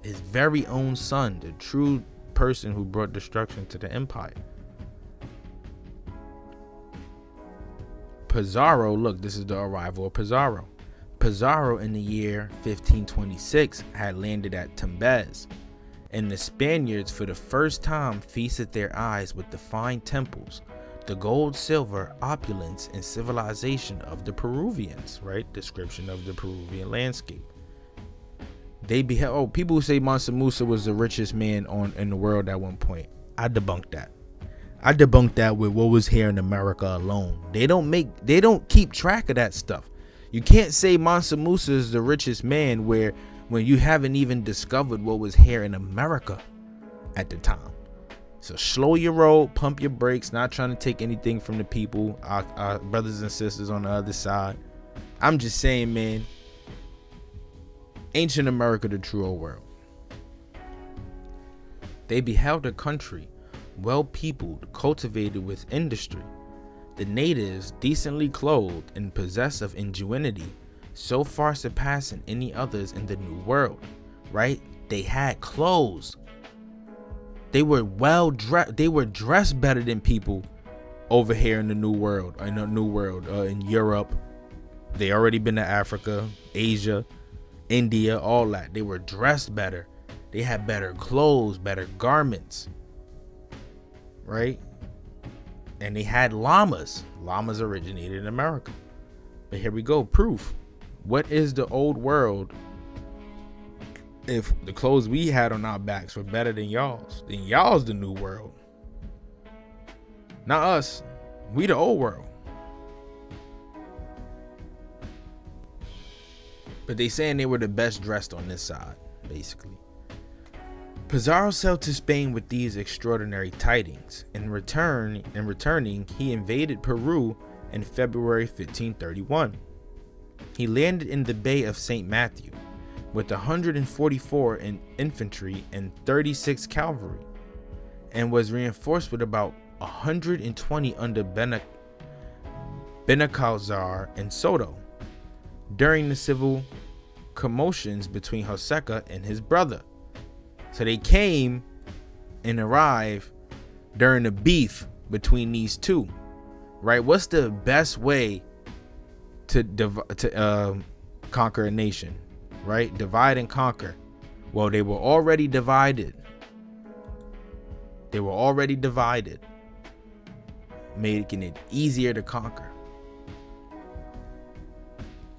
his very own son, the true person who brought destruction to the empire. Pizarro, look, this is the arrival of Pizarro. Pizarro in the year 1526 had landed at Tumbes, and the Spaniards for the first time feasted their eyes with the fine temples, the gold, silver, opulence, and civilization of the Peruvians, right? Description of the Peruvian landscape. They beheld, people who say Mansa Musa was the richest man in the world at one point. I debunked that. I debunked that with what was here in America alone. They don't keep track of that stuff. You can't say Mansa Musa is the richest man when you haven't even discovered what was here in America at the time. So slow your roll, pump your brakes, not trying to take anything from the people, our brothers and sisters on the other side. I'm just saying, man, ancient America, the true old world. They beheld a country well peopled, cultivated with industry. The natives decently clothed and possessed of ingenuity, so far surpassing any others in the New World. Right? They had clothes. They were well dressed. They were dressed better than people over here in the New World. In Europe. They already been to Africa, Asia, India, all that. They were dressed better. They had better clothes, better garments. Right? And they had llamas. Llamas originated in America. But here we go. Proof. What is the old world if the clothes we had on our backs were better than y'all's? Then y'all's the new world. Not us. We the old world. But they saying they were the best dressed on this side, basically. Pizarro sailed to Spain with these extraordinary tidings. In returning, he invaded Peru in February 1531. He landed in the Bay of St. Matthew with 144 in infantry and 36 cavalry, and was reinforced with about 120 under Benalcázar and Soto during the civil commotions between Joseca and his brother. So they came and arrived during the beef between these two, right? What's the best way to conquer a nation? right? Divide and conquer. Well, they were already divided. They were already divided, making it easier to conquer.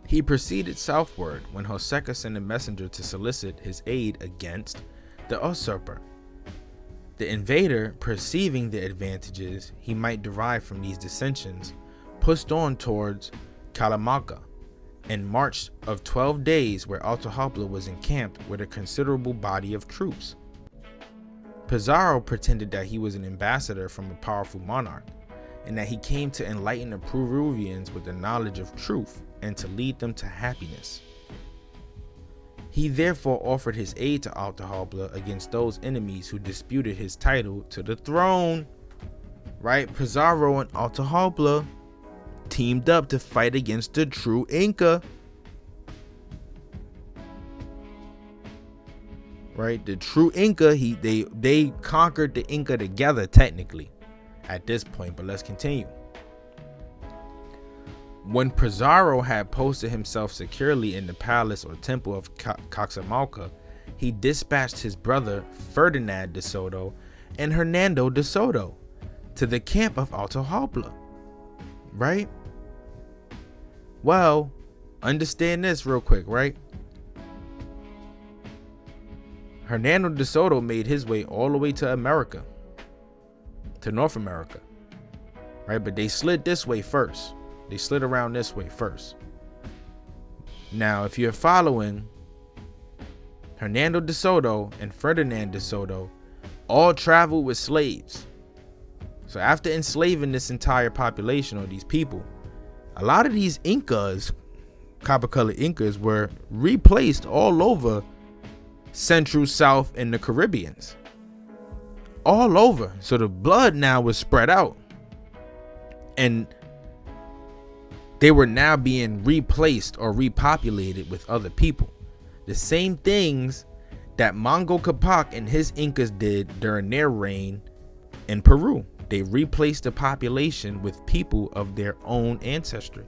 He proceeded southward when Joseca sent a messenger to solicit his aid against the usurper. The invader, perceiving the advantages he might derive from these dissensions, pushed on towards Calamanca and marched of 12 days, where Atahualpa was encamped with a considerable body of troops. Pizarro pretended that he was an ambassador from a powerful monarch, and that he came to enlighten the Peruvians with the knowledge of truth and to lead them to happiness. He therefore offered his aid to Atahualpa against those enemies who disputed his title to the throne. Right? Pizarro and Atahualpa teamed up to fight against the true Inca. Right? The true Inca, they conquered the Inca together technically at this point, but let's continue. When Pizarro had posted himself securely in the palace or temple of Caxamalca, he dispatched his brother Ferdinand de Soto and Hernando de Soto to the camp of Atahualpa. Right? Well, understand this real quick, right? Hernando de Soto made his way all the way to America, to North America, right? But they slid this way first. They slid around this way first. Now, if you're following, Hernando de Soto and Ferdinand de Soto all traveled with slaves. So after enslaving this entire population or these people, a lot of these Incas, copper-colored Incas, were replaced all over Central, South, and the Caribbeans. All over. So the blood now was spread out. And they were now being replaced or repopulated with other people. The same things that Manco Capac and his Incas did during their reign in Peru. They replaced the population with people of their own ancestry.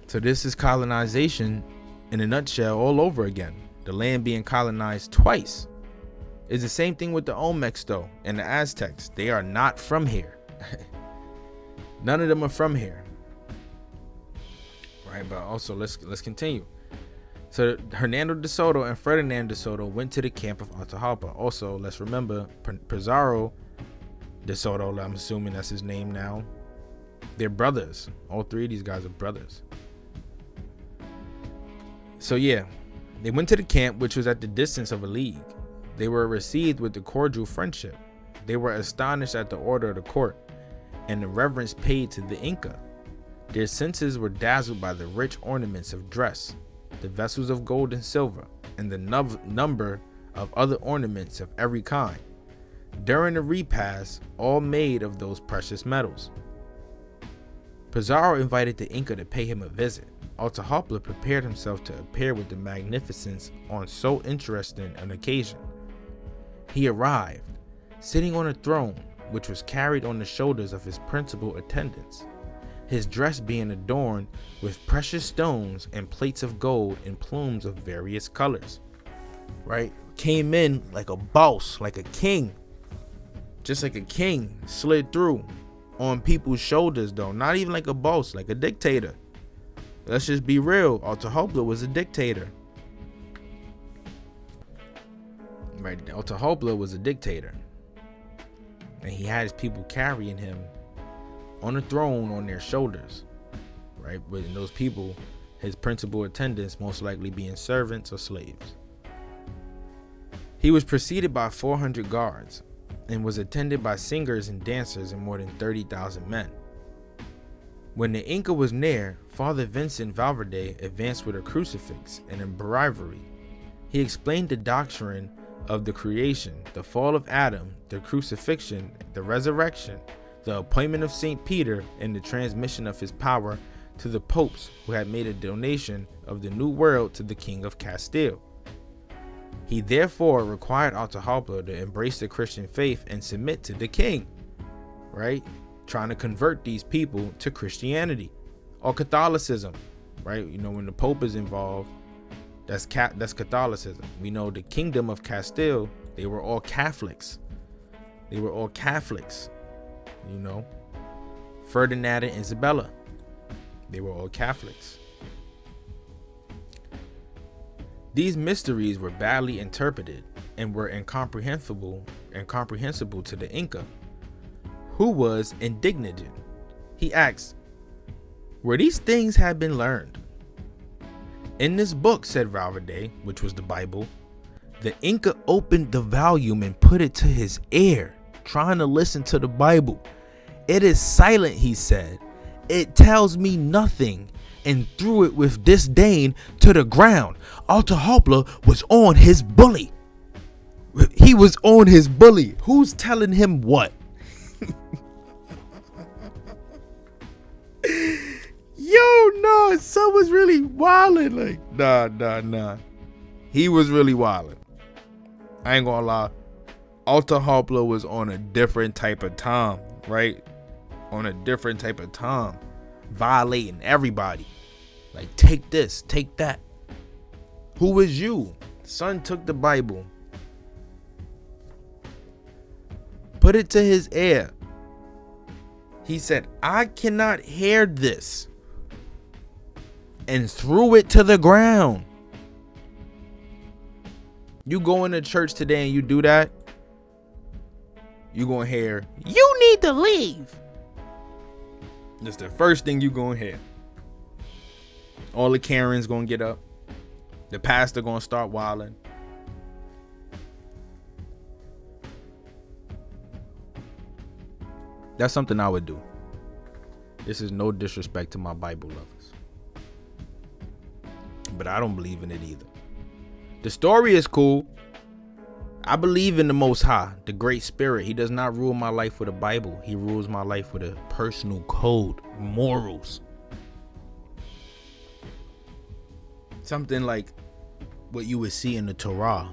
So this is colonization in a nutshell all over again. The land being colonized twice. It's the same thing with the Olmecs though and the Aztecs. They are not from here. None of them are from here. Right, but also let's continue. So Hernando de Soto and Ferdinand de Soto went to the camp of Atahualpa. Also, let's remember Pizarro de Soto, I'm assuming that's his name now. They're brothers. All three of these guys are brothers. So yeah, they went to the camp, which was at the distance of a league. They were received with the cordial friendship. They were astonished at the order of the court and the reverence paid to the Inca. Their senses were dazzled by the rich ornaments of dress, the vessels of gold and silver, and the number of other ornaments of every kind. During the repast, all made of those precious metals. Pizarro invited the Inca to pay him a visit. Atahualpa prepared himself to appear with the magnificence on so interesting an occasion. He arrived, sitting on a throne, which was carried on the shoulders of his principal attendants, his dress being adorned with precious stones and plates of gold and plumes of various colors. Right? Came in like a boss, like a king. Just like a king, slid through on people's shoulders though. Not even like a boss, like a dictator. Let's just be real. Atahualpa was a dictator. Right? Atahualpa was a dictator. And he had his people carrying him on a throne on their shoulders. Right? But those people, his principal attendants, most likely being servants or slaves. He was preceded by 400 guards and was attended by singers and dancers and more than 30,000 men. When the Inca was near, Father Vincent Valverde advanced with a crucifix and a breviary. He explained the doctrine of the creation, the fall of Adam, the crucifixion, the resurrection, the appointment of St. Peter, and the transmission of his power to the popes who had made a donation of the New World to the King of Castile. He therefore required Atahualpa to embrace the Christian faith and submit to the king, right? Trying to convert these people to Christianity or Catholicism, right? right? You know, when the Pope is involved, that's Catholicism. We know the Kingdom of Castile, they were all Catholics. They were all Catholics, you know. Ferdinand and Isabella, they were all Catholics. These mysteries were badly interpreted and were incomprehensible to the Inca, who was indignant. He asked, where these things had been learned. In this book, said Valverde, which was the Bible, the Inca opened the volume and put it to his ear, trying to listen to the Bible. It is silent, he said. It tells me nothing, and threw it with disdain to the ground. Atahualpa was on his bully. He was on his bully. Who's telling him what? Yo, no, son was really wildin'. Like, nah. He was really wildin'. I ain't gonna lie. Atahualpa was on a different type of time, right? On a different type of time. Violating everybody. Like, take this, take that. Who was you? Son took the Bible, put it to his ear. He said, I cannot hear this, and threw it to the ground. You go into church today and you do that, you gonna hear, you need to leave. That's the first thing you gonna hear. All the Karens gonna get up. The pastor gonna start wilding. That's something I would do. This is no disrespect to my Bible lovers, but I don't believe in it either. The story is cool. I believe in the Most High, the Great Spirit. He does not rule my life with a Bible. He rules my life with a personal code, morals. Something like what you would see in the Torah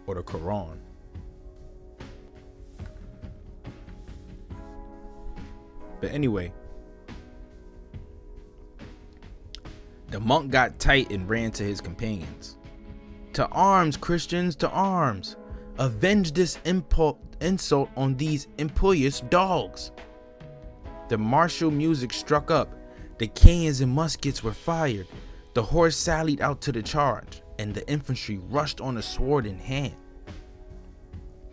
or the Quran. But anyway, the monk got tight and ran to his companions. To arms, Christians, to arms. Avenge this insult on these impious dogs. The martial music struck up. The cannons and muskets were fired. The horse sallied out to the charge, and the infantry rushed on a sword in hand.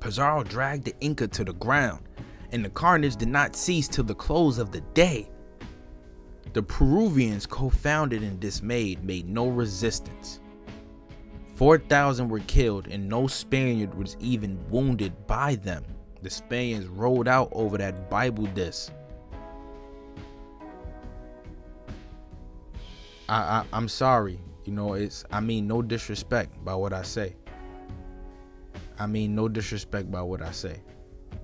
Pizaro dragged the Inca to the ground, and the carnage did not cease till the close of the day. The Peruvians, confounded and dismayed, made no resistance. 4,000 were killed, and no Spaniard was even wounded by them. The Spaniards rolled out over that Bible disc. I'm sorry, you know, I mean no disrespect by what I say.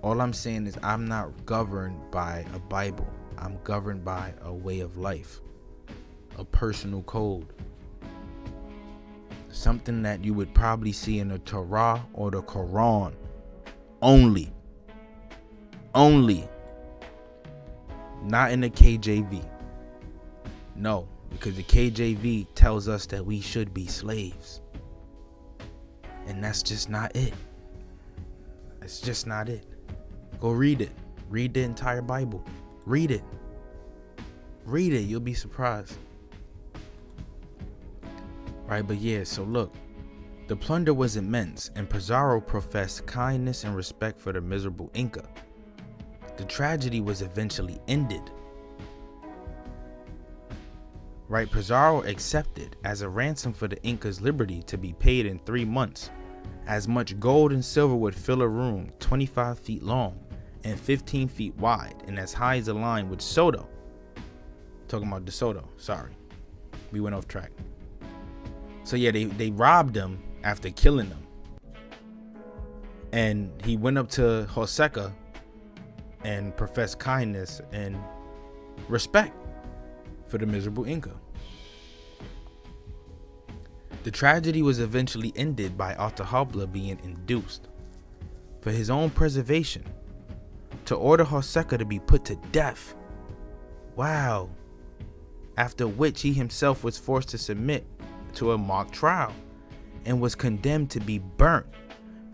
All I'm saying is I'm not governed by a Bible. I'm governed by a way of life, a personal code. Something that you would probably see in the Torah or the Quran. Only. Not in the KJV. No, because the KJV tells us that we should be slaves. And that's just not it. It's just not it. Go read it. Read the entire Bible. Read it. You'll be surprised. Right, but yeah, so look. The plunder was immense, and Pizaro professed kindness and respect for the miserable Inca. The tragedy was eventually ended. Right, Pizarro accepted as a ransom for the Inca's liberty to be paid in 3 months. As much gold and silver would fill a room 25 feet long and 15 feet wide and as high as a line with Soto. Talking about De Soto, sorry. We went off track. So yeah, they robbed him after killing him. And he went up to Joseca and professed kindness and respect for the miserable Inca. The tragedy was eventually ended by Atahualpa being induced, for his own preservation, to order Joseca to be put to death. Wow. after which he himself was forced to submit to a mock trial and was condemned to be burnt,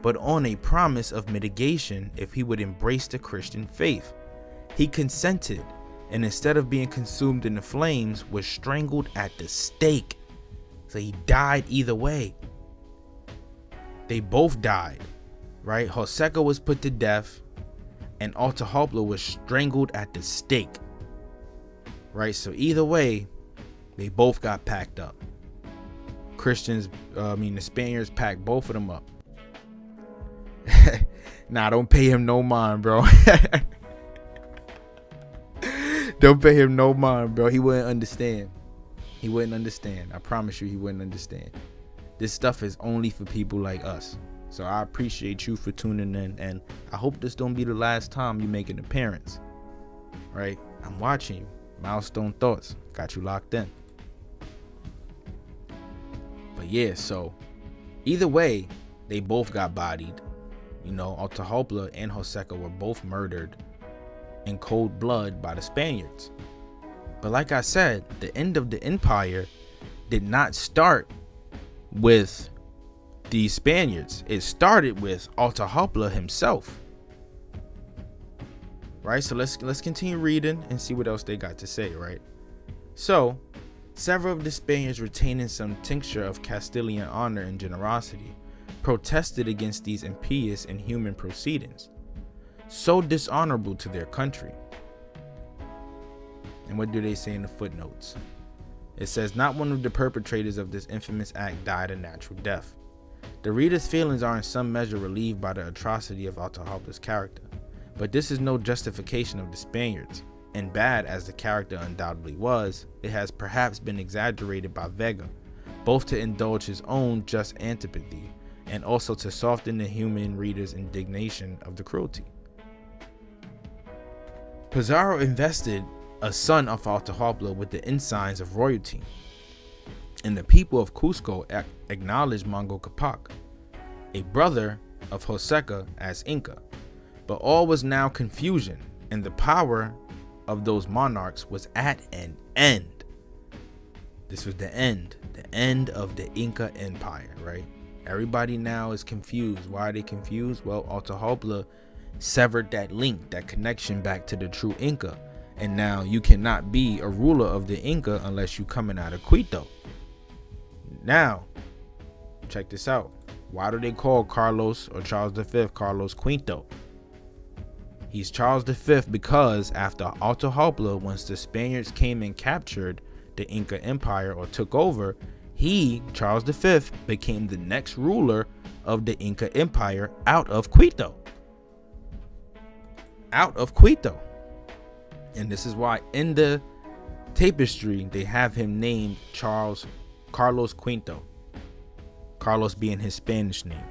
but on a promise of mitigation if he would embrace the Christian faith. He consented, and instead of being consumed in the flames, was strangled at the stake. So he died either way. They both died, right? Joseca was put to death, and Atahualpa was strangled at the stake, right? So either way, they both got packed up. The Spaniards packed both of them up. Nah, don't pay him no mind, bro. Don't pay him no mind, bro. He wouldn't understand. He wouldn't understand. I promise you, he wouldn't understand. This stuff is only for people like us. So I appreciate you for tuning in, and I hope this don't be the last time you make an appearance. Right? I'm watching you. Milestone Thoughts. Got you locked in. But yeah, so either way, they both got bodied. You know, Atahualpa and Joseca were both murdered in cold blood by the Spaniards. But like I said, the end of the empire did not start with the Spaniards. It started with Atahualpa himself. Right? So let's continue reading and see what else they got to say, right? So, several of the Spaniards, retaining some tincture of Castilian honor and generosity, protested against these impious and inhuman proceedings, so dishonorable to their country. And what do they say in the footnotes? It says, not one of the perpetrators of this infamous act died a natural death. The reader's feelings are in some measure relieved by the atrocity of Atahualpa's character, but this is no justification of the Spaniards, and bad as the character undoubtedly was, it has perhaps been exaggerated by Vega, both to indulge his own just antipathy, and also to soften the human reader's indignation of the cruelty. Pizaro invested a son of Atahualpa with the ensigns of royalty, and the people of Cusco acknowledged Manco Capac, a brother of Joseca, as Inca. But all was now confusion, and the power of those monarchs was at an end. This was the end of the Inca Empire, right? Everybody now is confused. Why are they confused? Well, Atahualpa severed that link, that connection back to the true Inca. And now you cannot be a ruler of the Inca unless you coming out of Quito. Now, check this out. Why do they call Carlos or Charles V Carlos Quinto? He's Charles V because after Atahualpa, once the Spaniards came and captured the Inca Empire or took over, he, Charles V, became the next ruler of the Inca Empire out of Quito. Out of Quito. And this is why in the tapestry they have him named Carlos Quinto. Carlos being his Spanish name.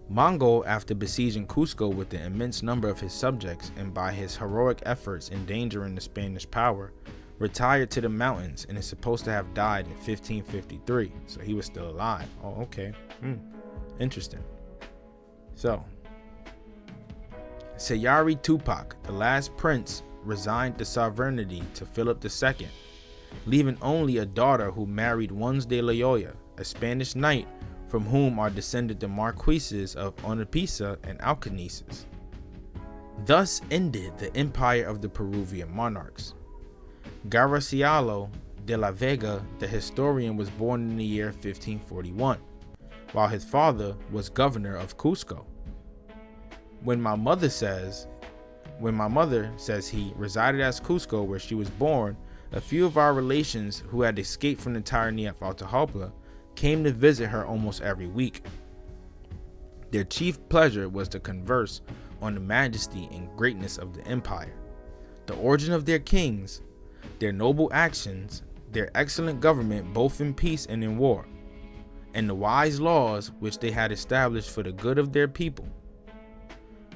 Manco, after besieging Cusco with the immense number of his subjects and by his heroic efforts endangering the Spanish power, retired to the mountains and is supposed to have died in 1553. So he was still alive. Oh, okay. Interesting. So, Sayari Tupac, the last prince, resigned the sovereignty to Philip II, leaving only a daughter who married Juan de Loyola, a Spanish knight from whom are descended the marquises of Oropesa and Alcaneses. Thus ended the empire of the Peruvian monarchs. Garcilaso de la Vega, the historian, was born in the year 1541, while his father was governor of Cusco. When my mother says he resided at Cusco where she was born, a few of our relations who had escaped from the tyranny of Atahualpa came to visit her almost every week. Their chief pleasure was to converse on the majesty and greatness of the empire, the origin of their kings, their noble actions, their excellent government both in peace and in war, and the wise laws which they had established for the good of their people.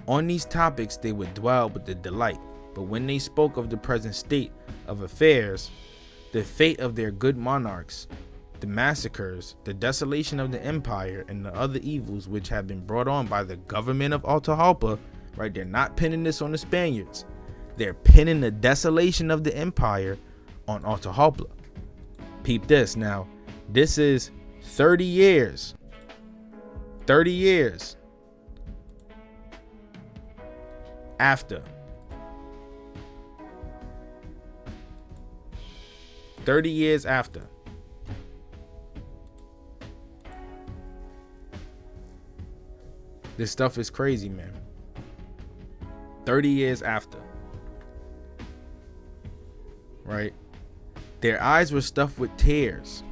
On these topics they would dwell with the delight, but when they spoke of the present state of affairs, the fate of their good monarchs, the massacres, the desolation of the empire, and the other evils which have been brought on by the government of Atahualpa, right? They're not pinning this on the Spaniards. They're pinning the desolation of the empire on Atahualpa. Peep this. Now, this is 30 years. 30 years after. 30 years after. This stuff is crazy, man. 30 years after. Right? Their eyes were stuffed with tears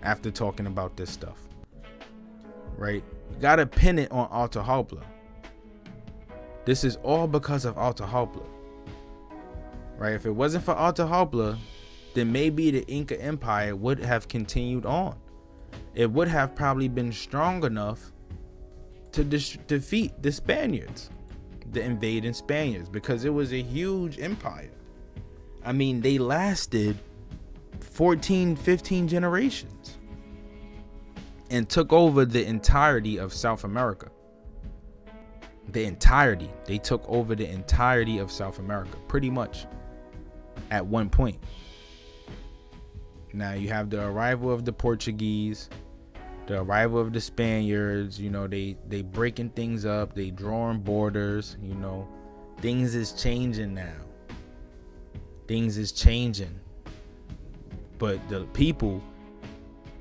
after talking about this stuff. Right? You gotta pin it on Atahualpa. This is all because of Atahualpa. Right? If it wasn't for Atahualpa, then maybe the Inca Empire would have continued on. It would have probably been strong enough to defeat the Spaniards, the invading Spaniards, because it was a huge empire. I mean, they lasted 14, 15 generations and took over the entirety of South America. The entirety. They took over the entirety of South America, pretty much, at one point. Now you have the arrival of the Portuguese, the arrival of the Spaniards. You know, they breaking things up, they drawing borders. You know, things is changing now. Things is changing. But the people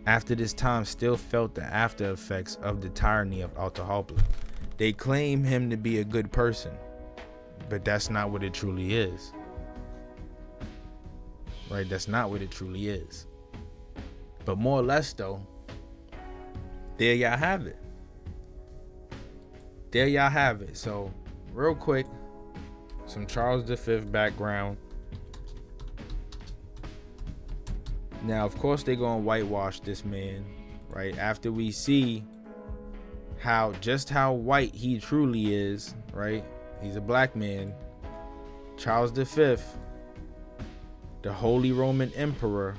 after this time still felt the after effects of the tyranny of Atahualpa. They claim him to be a good person, but that's not what it truly is. Right? That's not what it truly is. But more or less though, there y'all have it. There y'all have it. So real quick, some Charles V background. Now, of course, they're gonna whitewash this man, right? After we see just how white he truly is, right? He's a black man. Charles V, the Holy Roman Emperor,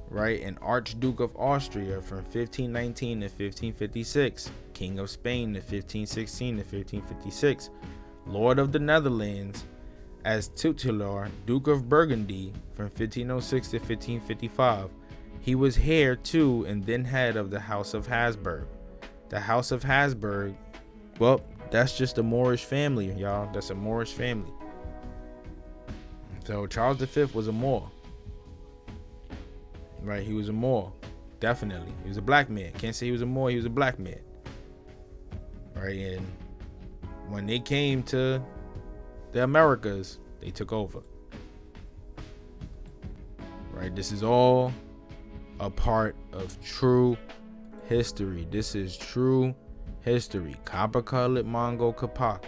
right? And Archduke of Austria from 1519 to 1556, King of Spain to 1516 to 1556, Lord of the Netherlands, as titular Duke of Burgundy from 1506 to 1555. He was heir to and then head of the House of Habsburg. The House of Habsburg, well, that's just a Moorish family, y'all. That's a Moorish family. So Charles V was a Moor. Right, he was a Moor. Definitely. He was a black man. Can't say he was a Moor, he was a black man. Right, and when they came to the Americas, they took over. Right, this is all a part of true history. This is true history. Copper-colored Mongo Capac,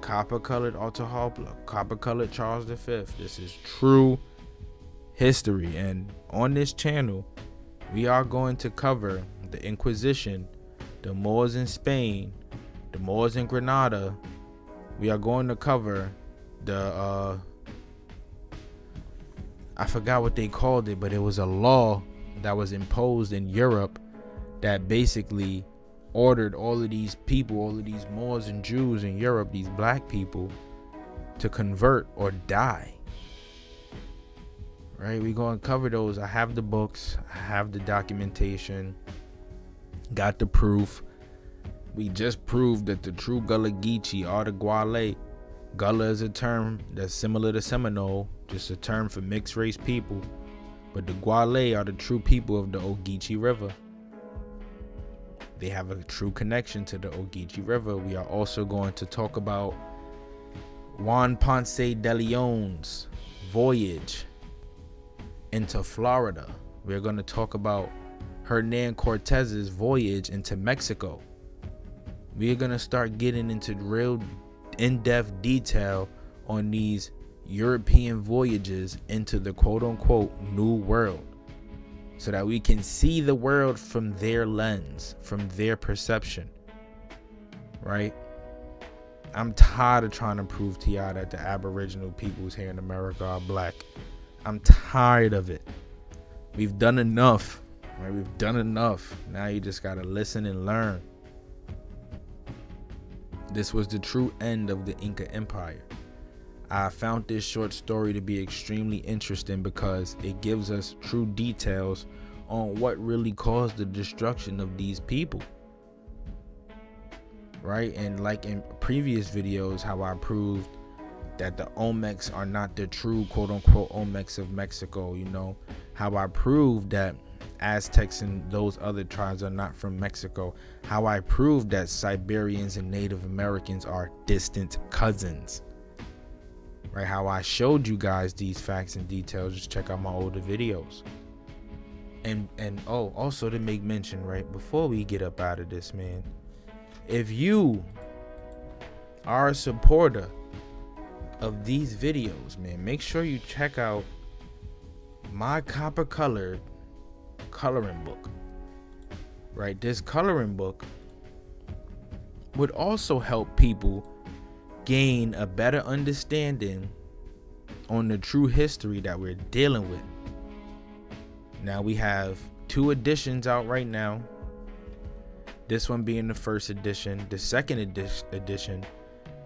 copper-colored Atahualpa, copper-colored Charles V. This is true history. And on this channel, we are going to cover the Inquisition, the Moors in Spain, the Moors in Granada. We are going to cover the I forgot what they called it, but it was a law that was imposed in Europe that basically ordered all of these people, all of these Moors and Jews in Europe, these black people, to convert or die. Right, we're going to cover those. I have the books, I have the documentation, got the proof. We just proved that the true Gullah Geechee are the Guale. Gullah is a term that's similar to Seminole, just a term for mixed race people. But the Guale are the true people of the Ogeechee River. They have a true connection to the Ogeechee River. We are also going to talk about Juan Ponce de Leon's voyage into Florida. We're going to talk about Hernan Cortez's voyage into Mexico. We're going to start getting into real in-depth detail on these European voyages into the quote-unquote New World, so that we can see the world from their lens, from their perception, right? I'm tired of trying to prove to y'all that the Aboriginal peoples here in America are black. I'm tired of it. We've done enough, right? We've done enough. Now you just got to listen and learn. This was the true end of the Inca Empire. I found this short story to be extremely interesting because it gives us true details on what really caused the destruction of these people. Right? And like in previous videos, how I proved that the Olmecs are not the true quote-unquote Olmecs of Mexico, you know, how I proved that Aztecs and those other tribes are not from Mexico, how I proved that Siberians and Native Americans are distant cousins, right? How I showed you guys these facts and details. Just check out my older videos. And oh, also to make mention, right, before we get up out of this, man, if you are a supporter of these videos, man, make sure you check out my copper colored coloring book. Right, this coloring book would also help people gain a better understanding on the true history that we're dealing with. Now we have 2 editions out right now. This one being the first edition. The second edition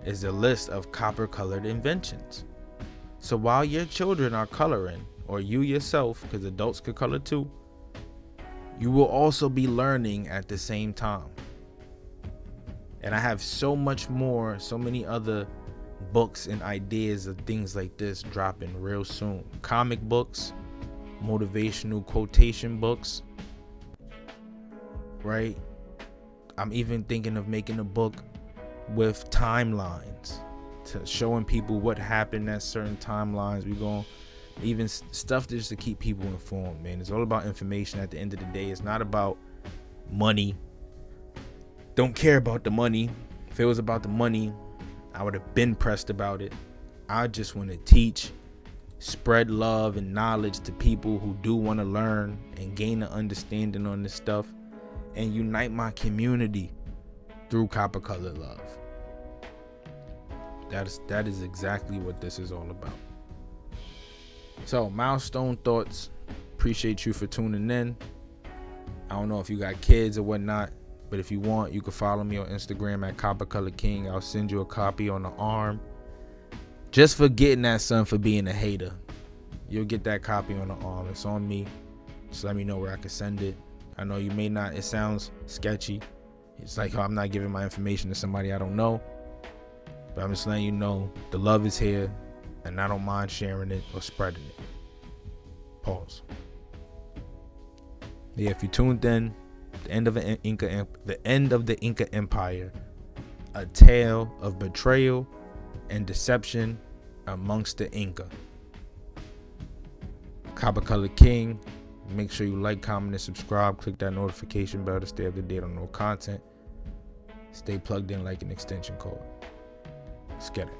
is a list of copper colored inventions. So while your children are coloring, or you yourself, because adults could color too, you will also be learning at the same time. And I have so much more, so many other books and ideas of things like this dropping real soon. Comic books, motivational quotation books, right? I'm even thinking of making a book with timelines, to showing people what happened at certain timelines. We're going even stuff just to keep people informed, man. It's all about information at the end of the day. It's not about money. Don't care about the money. If it was about the money, I would have been pressed about it. I just want to teach, spread love and knowledge to people who do want to learn and gain an understanding on this stuff, and unite my community through copper colored love. That is exactly what this is all about. So, milestone thoughts. Appreciate you for tuning in. I don't know if you got kids or whatnot, but if you want, you can follow me on Instagram at Copper Color King. I'll send you a copy on the arm, just for getting that son for being a hater. You'll get that copy on the arm. It's on me. Just let me know where I can send it. I know you may not. It sounds sketchy. It's like, oh, I'm not giving my information to somebody I don't know. But I'm just letting you know the love is here, and I don't mind sharing it or spreading it. Pause. Yeah, if you tuned in, the end of the Inca Empire, a tale of betrayal and deception amongst the Inca. Copper Color King. Make sure you like, comment, and subscribe. Click that notification bell to stay up to date on no content. Stay plugged in like an extension cord. Let's get it.